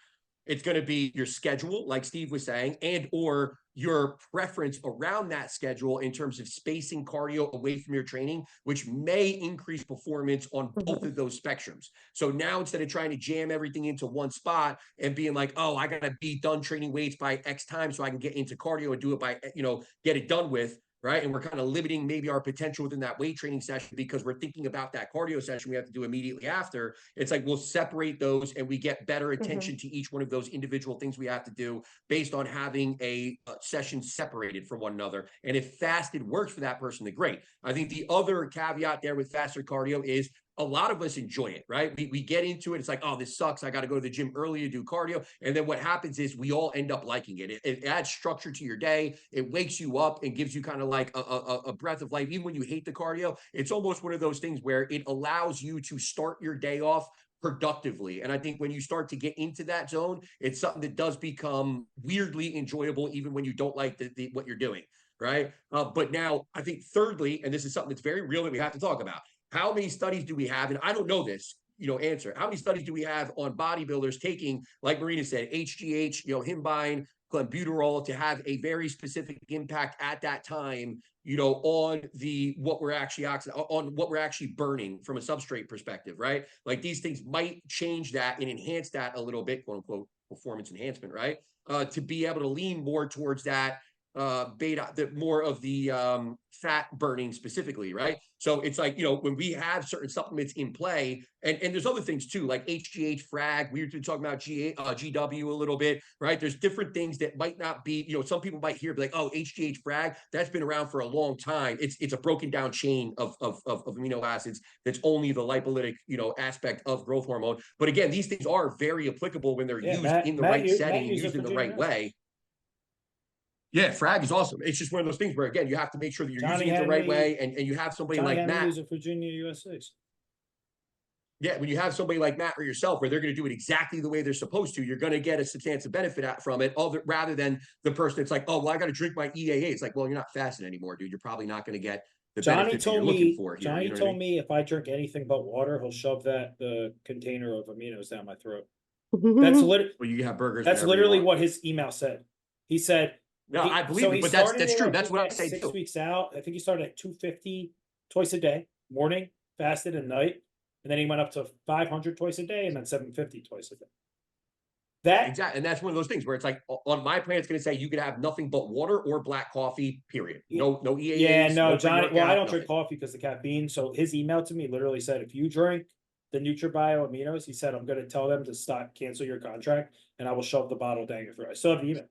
It's going to be your schedule, like Steve was saying, and or your preference around that schedule in terms of spacing cardio away from your training, which may increase performance on both of those spectrums. So now instead of trying to jam everything into one spot and being like, oh, I got to be done training weights by X time so I can get into cardio and do it by, get it done with, right? And we're kind of limiting maybe our potential within that weight training session because we're thinking about that cardio session we have to do immediately after. It's like we'll separate those and we get better attention to each one of those individual things we have to do based on having a session separated from one another. And if fasted works for that person, then great. I think the other caveat there with fasted cardio is a lot of us enjoy it, right? We get into it. It's like, oh, this sucks. I got to go to the gym early to do cardio. And then what happens is we all end up liking it. It adds structure to your day. It wakes you up and gives you kind of like a breath of life. Even when you hate the cardio, it's almost one of those things where it allows you to start your day off productively. And I think when you start to get into that zone, it's something that does become weirdly enjoyable, even when you don't like what you're doing, right? But now I think thirdly, and this is something that's very real that we have to talk about, how many studies do we have? And I don't know this, answer. How many studies do we have on bodybuilders taking, like Marina said, HGH, Himbine, clenbuterol to have a very specific impact at that time, on what we're actually burning from a substrate perspective, right? Like these things might change that and enhance that a little bit, quote unquote, performance enhancement, right? To be able to lean more towards that beta, more of the fat burning specifically, right? So it's like, when we have certain supplements in play, and there's other things too, like HGH frag, we were talking about GW a little bit, right? There's different things that might not be, some people might hear, be like, oh, HGH frag, that's been around for a long time. It's a broken down chain of amino acids that's only the lipolytic, aspect of growth hormone. But again, these things are very applicable when they're used in the right setting and used in the right way. Yeah, frag is awesome. It's just one of those things where, again, you have to make sure that you're using it the right way, and you have somebody like Matt. Use a Virginia US6. Yeah, when you have somebody like Matt or yourself where they're going to do it exactly the way they're supposed to, you're going to get a substantial benefit from it, rather than the person that's like, oh, well, I got to drink my EAA. It's like, well, you're not fasting anymore, dude. You're probably not going to get the benefits that you're looking for here. Johnny told me if I drink anything but water, he'll shove the container of aminos down my throat. That's literally. Well, you have burgers. That's literally what his email said. He said. No, I believe it, but that's true. That's what I say 6 weeks out. I think he started at 250 twice a day, morning, fasted, and night. And then he went up to 500 twice a day and then 750 twice a day. Exactly. And that's one of those things where it's like on my plan, it's going to say you could have nothing but water or black coffee, period. No EAAs. Yeah, no, Johnny. Well, I don't drink coffee because of the caffeine. So his email to me literally said, if you drink the NutriBio aminos, he said, I'm going to tell them to cancel your contract, and I will shove the bottle down your throat. I still have the email.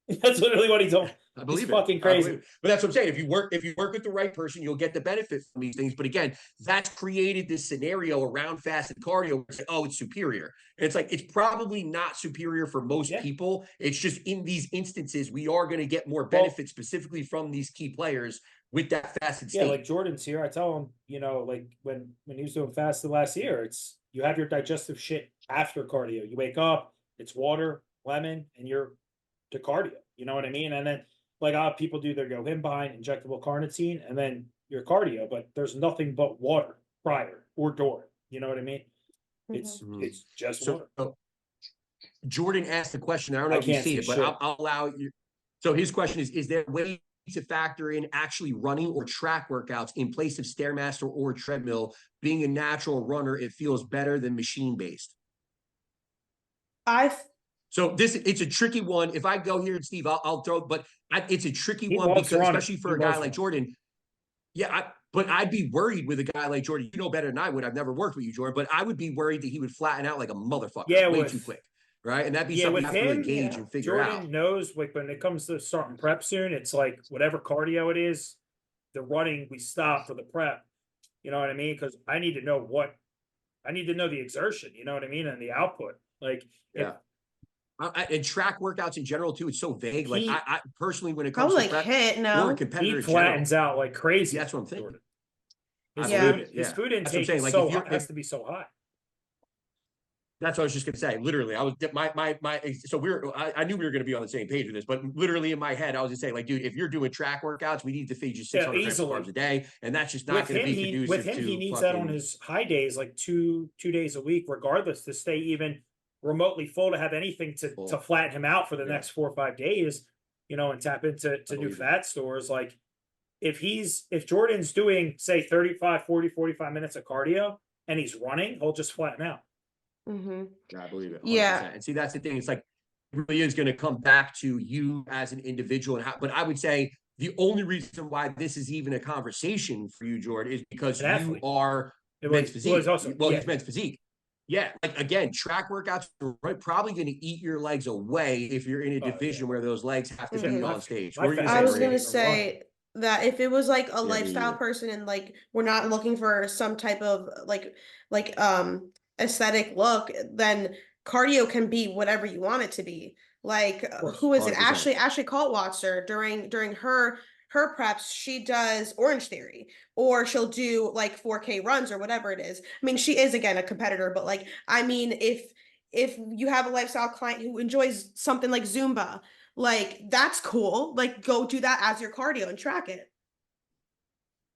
That's literally what he told me. I believe it. fucking I believe crazy. it. But that's what I'm saying. If you work with the right person, you'll get the benefit from these things. But again, that's created this scenario around fasted cardio where it's like, oh, it's superior. And it's like it's probably not superior for most Yeah. people. It's just in these instances, we are going to get more benefit specifically from these key players with that fasted Yeah, state. like Jordan's here. I tell him, you know, like when he was doing fasted last year, it's you have your digestive shit after cardio. You wake up, it's water, lemon, and you're to cardio. You know what I mean? And then like people do their go him behind injectable carnitine and then your cardio, but there's nothing but water prior or during. You know what I mean? It's Mhm. it's just So water. Jordan asked the question. I don't know I if you can't see see it, but shit. I'll allow you. So his question is there a way to factor in actually running or track workouts in place of Stairmaster or treadmill? Being a natural runner, it feels better than machine based. I So it's a tricky one. If I go here and Steve, I'll throw, but it's a tricky He one loves because running. especially for He a guy loves like running. Jordan. Yeah, but I'd be worried with a guy like Jordan. You know better than I would. I've never worked with you, Jordan, but I would be worried that he would flatten out like a motherfucker Yeah, way with too quick. Right. And that'd be yeah, something you with have to really him, gauge and figure Jordan out. knows like when it comes to starting prep soon, it's like whatever cardio it is, the running we stop for the prep. You know what I mean? Because I need to know the exertion. You know what I mean, and the output. Like Yeah. And track workouts in general too. It's so vague. Like He- I personally, when it comes probably to like prep hit or a no. he competitor in flattens general, out like crazy. that's what I'm thinking. Jordan. I His Yeah. believe it. his Yeah. food That's what I'm intake saying. is Like so if you're, has to be so high. that's what I was just gonna say. Literally, I was my. So I knew we were gonna be on the same page with this, but literally in my head, I was just saying, like, dude, if you're doing track workouts, we need to feed you 600 grams of easily. carbs a day, and that's just not With going to him, be he conducive he to needs that on fucking. his high days, like two days a week, regardless, to stay even remotely full, to have anything to Full. flatten him out for the Yeah. next 4 or 5 days, you know, and tap into new believe it. fat stores. Like if Jordan's doing say 35, 40, 45 minutes of cardio and he's running, he'll just flatten out. Mm-hmm. I believe it. 100%. Yeah. And see, that's the thing. It's like it really is going to come back to you as an individual, and how. But I would say the only reason why this is even a conversation for you, Jordan, is because An you athlete. are It men's was physique. also Well, yeah. he's men's physique. Yeah, like again, track workouts are probably going to eat your legs away if you're in a Oh, yeah. division where those legs have to Mhm. be My- on stage. my What were you fat I gonna was say, Maria. gonna Randy? say that if it was like a me lifestyle either. person and like we're not looking for some type of like aesthetic look, then cardio can be whatever you want it to be. Like course, who is it? 100%. Ashley Kaltwasser during her preps, she does Orange Theory, or she'll do like 4K runs or whatever it is. I mean, she is again a competitor, but like I mean, if you have a lifestyle client who enjoys something like Zumba, like that's cool. Like go do that as your cardio and track it.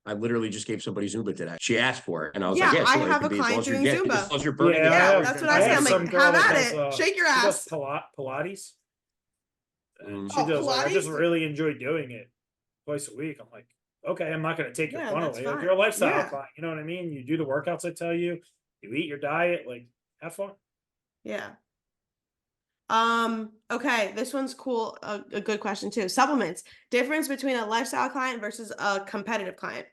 I literally just gave somebody Zumba today. She asked for it, and I was Yeah, like, "Yeah, I sure, it have can a be as long client as you're doing getting, as Zumba. long as you're burning the Yeah, Yeah, calories." that's what then I say. that's I'm had like, some fine. girl have that at does, it. Shake your she does ass. Pilates. And Mm. she Oh, does like I just Pilates? really enjoy doing it twice a week. I'm like, okay, I'm not gonna take your Yeah, fun that's away. Like fine. you're a lifestyle Yeah. client, you know what I mean? You do the workouts I tell you, you eat your diet, like have fun. Yeah. Okay, this one's cool. A good question too. Supplements. Difference between a lifestyle client versus a competitive client.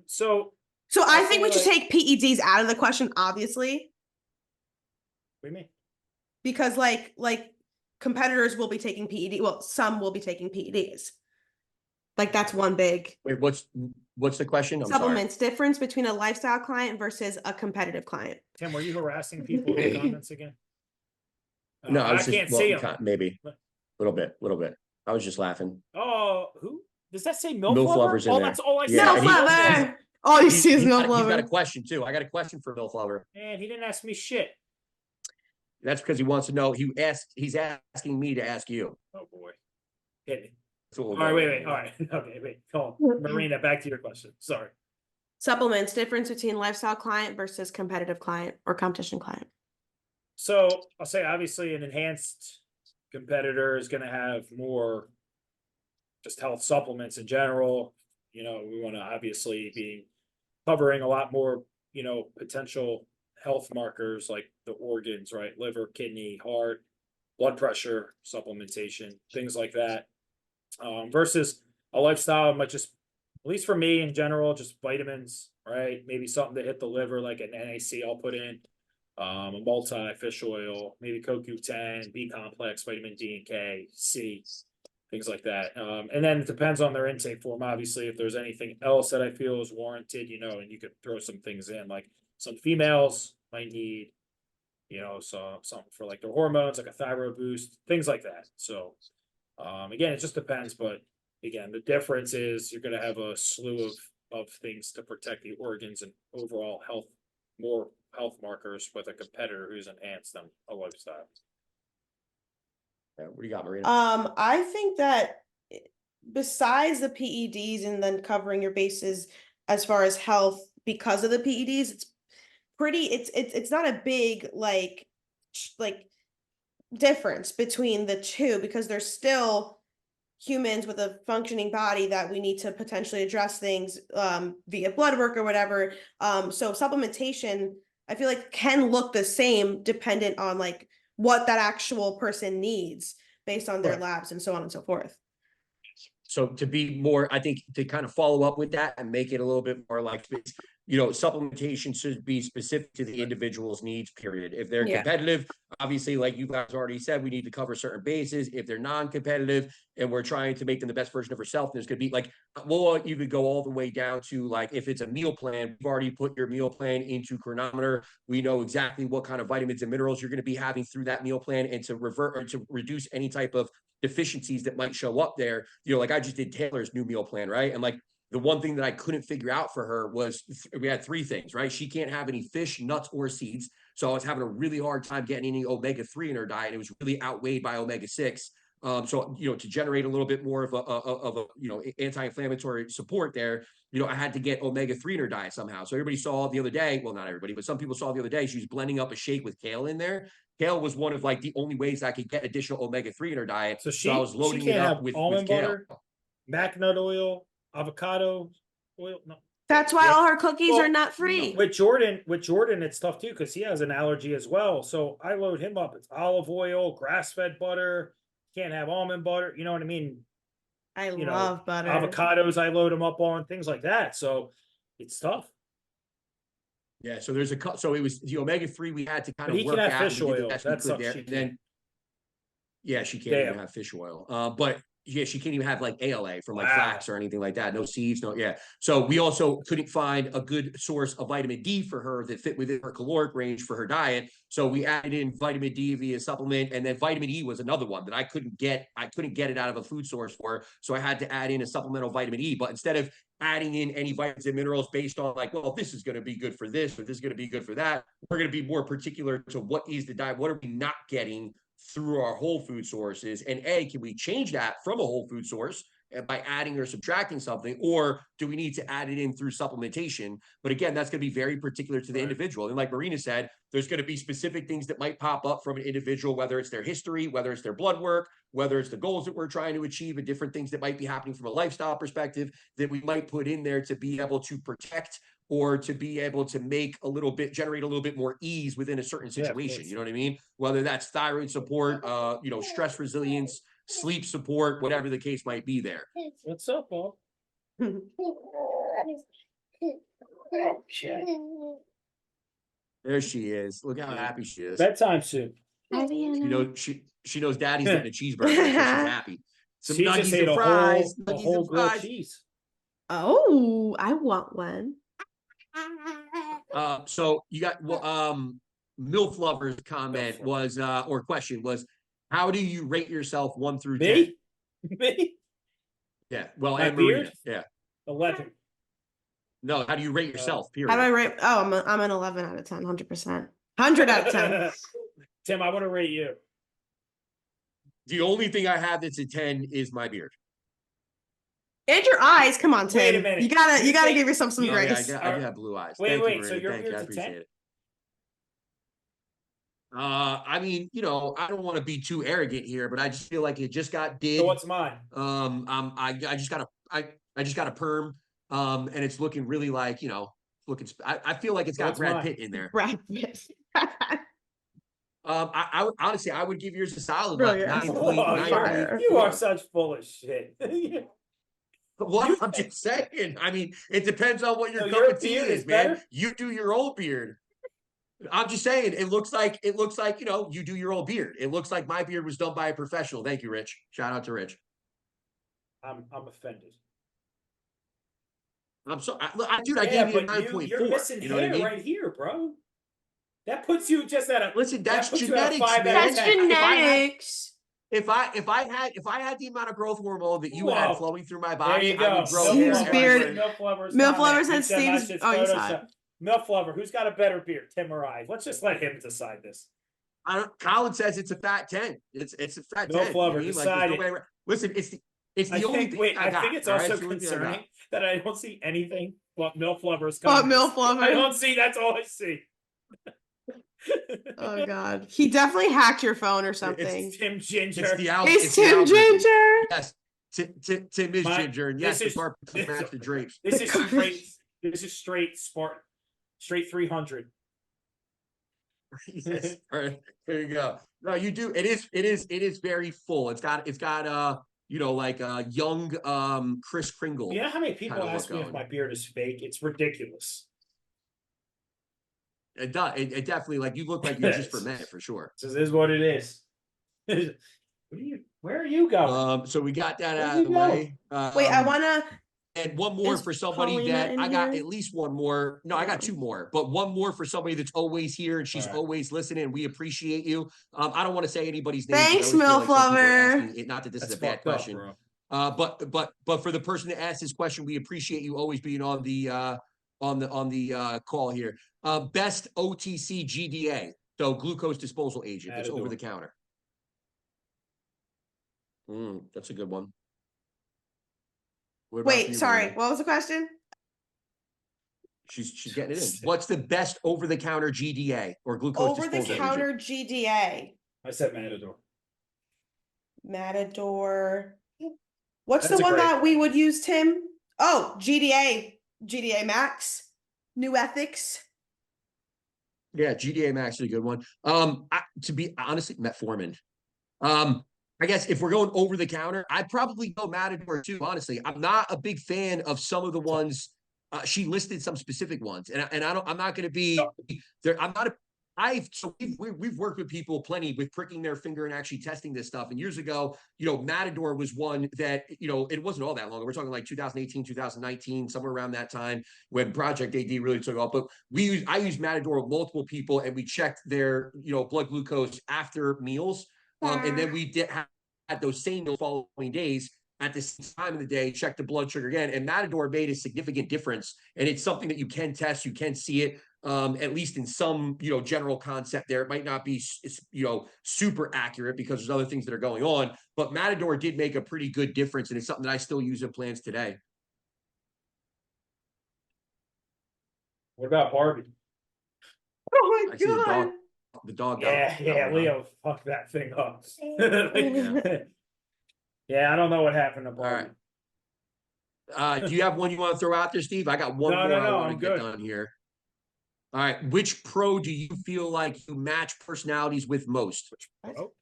So So I I'll think we say, should like- take PEDs out of the question, obviously, what do you mean? because like competitors will be taking PED. Well, some will be taking PEDs. Like that's one big Wait, what's the question? I'm sorry. supplements. Difference between a lifestyle client versus a competitive client. Tim, were you harassing people in the comments again? No, I was can't just see well, them. maybe a little bit. I was just laughing. Oh, who does that say? MILF MILF Lover? Lover's in Oh, there. that's all I Yeah, No see. and he- lover. All you see is no He's got a lover. question too. I got a question for Milf Lover. Man, he didn't ask me shit. That's because he wants to know. He's asking me to ask you. Oh boy. Hit me. That's what we'll All right, go wait, with. wait. All right. Okay, wait. Hold on. Marina, back to your question. Sorry. Supplements. Difference between lifestyle client versus competitive client or competition client. So I'll say obviously an enhanced competitor is going to have more just health supplements in general. You know, we want to obviously be covering a lot more, you know, potential health markers like the organs, right? Liver, kidney, heart, blood pressure, supplementation, things like that. Versus a lifestyle might just, at least for me in general, just vitamins, right? Maybe something to hit the liver, like an NAC I'll put in. a multi-fish oil, maybe CoQ10, B complex, vitamin D and K, C, things like that. And then it depends on their intake form, obviously, if there's anything else that I feel is warranted, and you could throw some things in, like some females might need, something for like their hormones, like a thyroid boost, things like that. So, again, it just depends, but again, the difference is you're gonna have a slew of things to protect the organs and overall health, more health markers with a competitor who's enhanced them a lifestyle. Yeah, what do you got, Marina? I think that besides the PEDs and then covering your bases as far as health because of the PEDs, it's not a big like difference between the two because there's still humans with a functioning body that we need to potentially address things via blood work or whatever. So supplementation, I feel like can look the same dependent on like what that actual person needs based on their Right. labs and so on and so forth. So to be more, I think to kind of follow up with that and make it a little bit more like, supplementation should be specific to the individual's needs, period. If they're Yeah. competitive, obviously, like you guys already said, we need to cover certain bases. If they're non-competitive and we're trying to make them the best version of ourselves, there's going to be like, well, you could go all the way down to like, if it's a meal plan, you've already put your meal plan into Chronometer. We know exactly what kind of vitamins and minerals you're going to be having through that meal plan, and to revert or to reduce any type of deficiencies that might show up there. Like I just did Taylor's new meal plan, right? And like, the one thing that I couldn't figure out for her was we had three things, right? She can't have any fish, nuts, or seeds. So I was having a really hard time getting any omega-3 in her diet. It was really outweighed by omega-6. So, to generate a little bit more of a anti-inflammatory support there, I had to get omega-3 in her diet somehow. So everybody saw the other day, well, not everybody, but some people saw the other day, she was blending up a shake with kale in there. Kale was one of like the only ways I could get additional omega-3 in her diet. So I was loading she it can't up have with almond kale. butter, mac nut oil, avocado oil. No. That's why Yeah. all her cookies Well, are nut free. With Jordan, it's tough too because he has an allergy as well. So I load him up. It's olive oil, grass-fed butter. Can't have almond butter. You know what I mean? I you know, love butter. Avocados, I load him up on things like that. So it's tough. Yeah, so there's so it was the omega-3 we had to kind But of he work can have out. fish We did the oil. best we That could sucks. there. She And then, can't. yeah, she can't even Damn. have fish oil. But yeah, she can't even have like ALA from like Wow. flax or anything like that. No seeds, no, yeah. So we also couldn't find a good source of vitamin D for her that fit within her caloric range for her diet. So we added in vitamin D via supplement, and then vitamin E was another one that I couldn't get. I couldn't get it out of a food source for her. So I had to add in a supplemental vitamin E. But instead of adding in any vitamins and minerals based on like, well, this is going to be good for this or this is going to be good for that, we're going to be more particular to what is the diet, what are we not getting through our whole food sources, and can we change that from a whole food source by adding or subtracting something, or do we need to add it in through supplementation? But again, that's going to be very particular to the individual. And like Marina said, there's going to be specific things that might pop up from an individual, whether it's their history, whether it's their blood work, whether it's the goals that we're trying to achieve, and different things that might be happening from a lifestyle perspective that we might put in there to be able to protect or to be able to generate a little bit more ease within a certain situation. You know what I mean? Whether that's thyroid support, stress resilience, sleep support, whatever the case might be there. What's up, Bob? There she is. Look how happy she is. Bedtime soon. She knows daddy's getting a cheeseburger, so she's happy. Some She just nuggies ate and a fries. whole Nuggies and grilled fries. cheese. Oh, I want one. So you got MILF Lover's comment was or question was, how do you rate yourself 1 through 10? Me? Me? Yeah. Well, My and Marina. beard? Yeah. 11. No, how do you rate yourself? Period. How do I rate? Oh, I'm an 11 out of 10, 100%. 100 out of 10. Tim, I want to rate you. The only thing I have that's a 10 is my beard. And your eyes, come on, Tim. Wait a minute. You gotta give yourself some Oh, yeah, grace. I do have blue eyes. Wait, Thank wait, you, so Marina. your Thank you. I beard's a 10? appreciate it. I mean, I don't want to be too arrogant here, but I just feel like it just got did. So what's mine? I just got a perm, and it's looking really like, looking. I feel like it's got What's Brad mine? Pitt in there. Brad Pitt. I would honestly, I would give yours a solid Bro, like you're 9.9. You are such full of shit. What? I'm just saying. I mean, it depends on what your No, cup your of tea beard is, is man. better? You do your old beard. I'm just saying, it looks like, you know, you do your own beard. It looks like my beard was done by a professional. Thank you, Rich. Shout out to Rich. I'm offended. I'm so, dude, I Yeah, gave you a but 9.4. you're missing You know what I hair mean? right here, bro. That puts you just at a. Listen, that that's puts you at a genetics, 5 out of man. That's 10. genetics. If I had the amount of growth hormone that you had Whoa. flowing through my There body, you I go. would grow Steve's hair Milf beard- everywhere. Milf Lover's Milf comment. Lover said He said my Steve's- shit's oh, you saw Photoshop. Milf Lover, who's got a better beard, Tim or I? Let's just let him decide this. Colin says it's a fat 10. It's a fat No 10. Flover, You know what I mean? Like, there's no decided. way around- Listen, it's the I only think. thing Wait, I got. think it's all right? also It's the only thing I got. concerning that I don't see anything but Milf Lover's But comments. Milf Lover. I don't see. That's all I see. Oh God, he definitely hacked your phone or something. It's Tim Ginger. It's the al- It's it's the Tim algorithm. Ginger. Yes, Tim is My- ginger, and yes, this the is- carpets this- match the drapes. This is straight. This is straight smart. Straight 300. Yes. All right, there you go. No, you do. It is very full. It's got you know, like young Chris Kringle. You know how many people Kind of ask me look if going. my beard is fake? It's ridiculous. It does. It definitely, like, you look like you're just for men for sure. This is what it is. Where are you going? So we got that Where out you of the way. Wait, I wanna. And one more Is for somebody Paulina that in I got here? at least one more. No, I got two more, but one more for somebody that's always here and she's Alright. always listening. We appreciate you. I don't want to say anybody's name. Thanks, 'cause I always feel Milf some people are Lover. asking it, not that this That's is a bad fucked up, question. bro. But for the person that asked this question, we appreciate you always being on the call here. Best OTC GDA, so glucose disposal agent. It's over Matador. the counter. That's a good one. What about Wait, you, sorry. Marina? What was the question? She's getting it in. What's the best over the counter GDA or glucose Over the disposal counter agent? GDA. I said Matador. Matador. What's That's the a one great that we would use, Tim? Oh, GDA. GDA Max. New Ethics. Yeah, GDA Max is a good one. To be honestly, Metformin. I guess if we're going over the counter, I'd probably go Matador too. Honestly, I'm not a big fan of some of the ones. She listed some specific ones, and I'm not going to be there. I'm not a. We've worked with people plenty with pricking their finger and actually testing this stuff. And years ago, you know, Matador was one that, you know, it wasn't all that long. We're talking like 2018, 2019, somewhere around that time when Project AD really took off. But I used Matador with multiple people, and we checked their, you know, blood glucose after meals. And then we did have those same following days at the same time of the day, check the blood sugar again. And Matador made a significant difference. And it's something that you can test, you can see it, at least in some, you know, general concept there. It might not be, you know, super accurate because there's other things that are going on, but Matador did make a pretty good difference. And it's something that I still use in plans today. What about Barbie? Oh my I see God. the dog. Yeah, Leo fucked that thing up. Yeah, I don't know what happened to Barbie. right. Do you have one you want to throw out there, Steve? I got one No, more no, I no, want I'm to get good. done here. All right. Which pro do you feel like you match personalities with most? Oh,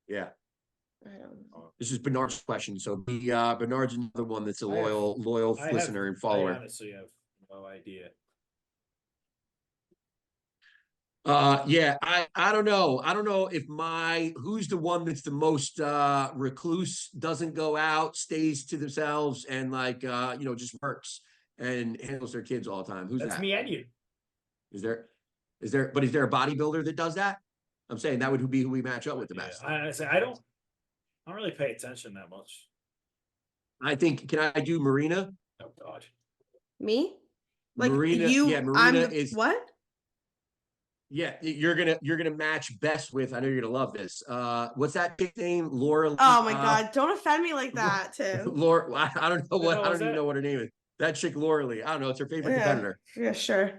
Yeah. I don't know. This is Bernard's question. So Bernard's another one that's a loyal I have- listener and I follower. honestly have no idea. Yeah, I don't know. I don't know if who's the one that's the most recluse, doesn't go out, stays to themselves, and like you know, just works and handles their kids all the time. Who's That's that? me and you. Is there but is there a bodybuilder that does that? I'm saying that would be who we match up with the Yeah, best. I don't really pay attention that much. I think, can I do Marina? Oh God. Me? Like Marina, you? yeah, Marina I'm is what? yeah, you're gonna match best with, I know you're gonna love this. What's that chick name? Laura. Oh my God! Don't offend me like that, Tim. Laura, I don't know what, hell I is don't even that? know what her name is. That chick, Laura Lee. I don't know. It's her favorite Yeah. competitor. Yeah, sure.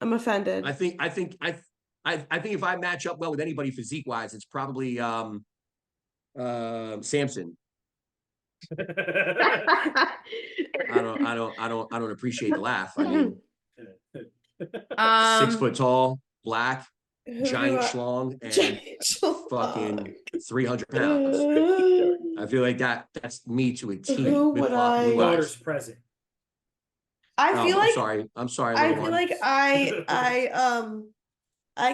I'm offended. I think if I match up well with anybody physique wise, it's probably Samson. I don't appreciate the laugh. I mean, 6 foot tall, black, giant schlong, and fucking 300 pounds. I feel like that's me to a T. Who with would blue I- eyes. Daughter's present. I Oh, feel I'm like sorry. I'm sorry, I little feel one. like I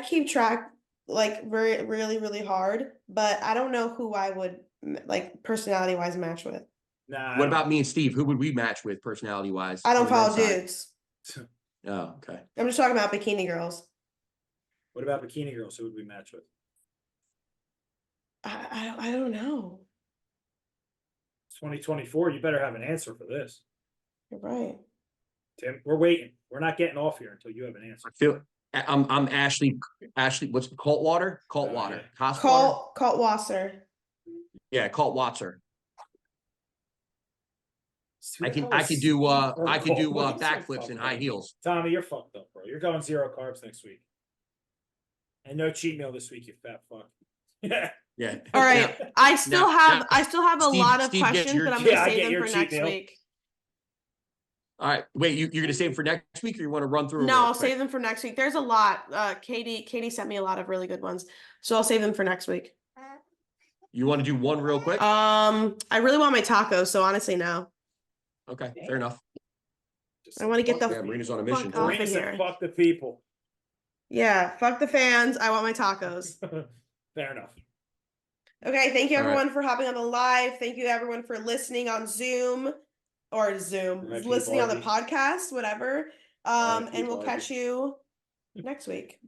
keep track like very really really hard, but I don't know who I would like personality wise match with. Nah. What about me and Steve? Who would we match with personality wise? I don't follow dudes. Oh, okay. I'm just talking about bikini girls. What about bikini girls? Who would we match with? I don't know. It's 2024. You better have an answer for this. You're right. Tim, we're waiting. We're not getting off here until you have an answer. I feel I'm Ashley. What's it? Coltwater? Coltwater. Yeah. Costwater? Colt Wasser. Yeah, Coltwatzer. I could do backflips in high heels. Tommy, you're fucked up, bro. You're going 0 carbs next week. And no cheat meal this week, you fat fuck. Yeah. Yeah. All right. I still have a Steve- lot of Steve gets questions, your but I'm cheat- gonna Yeah, I save get them your for cheat next meal. week. All right. Wait, you're gonna save for next week, or you want to run through? 'em No, real I'll quick? save them for next week. There's a lot. Katie sent me a lot of really good ones, so I'll save them for next week. You want to do one real quick? I really want my tacos, so honestly, no. Okay, fair enough. I want to get the Yeah, Marina's on a fuck mission. off Marina of said, here. fuck the people. Yeah, fuck the fans. I want my tacos. Fair enough. Okay, thank you All right. everyone for hopping on the live. Thank you everyone for listeing on Zoom, R.I.P. listening on the Barbie. podcast, whatever. R.I.P. And we'll Barbie. catch you next week.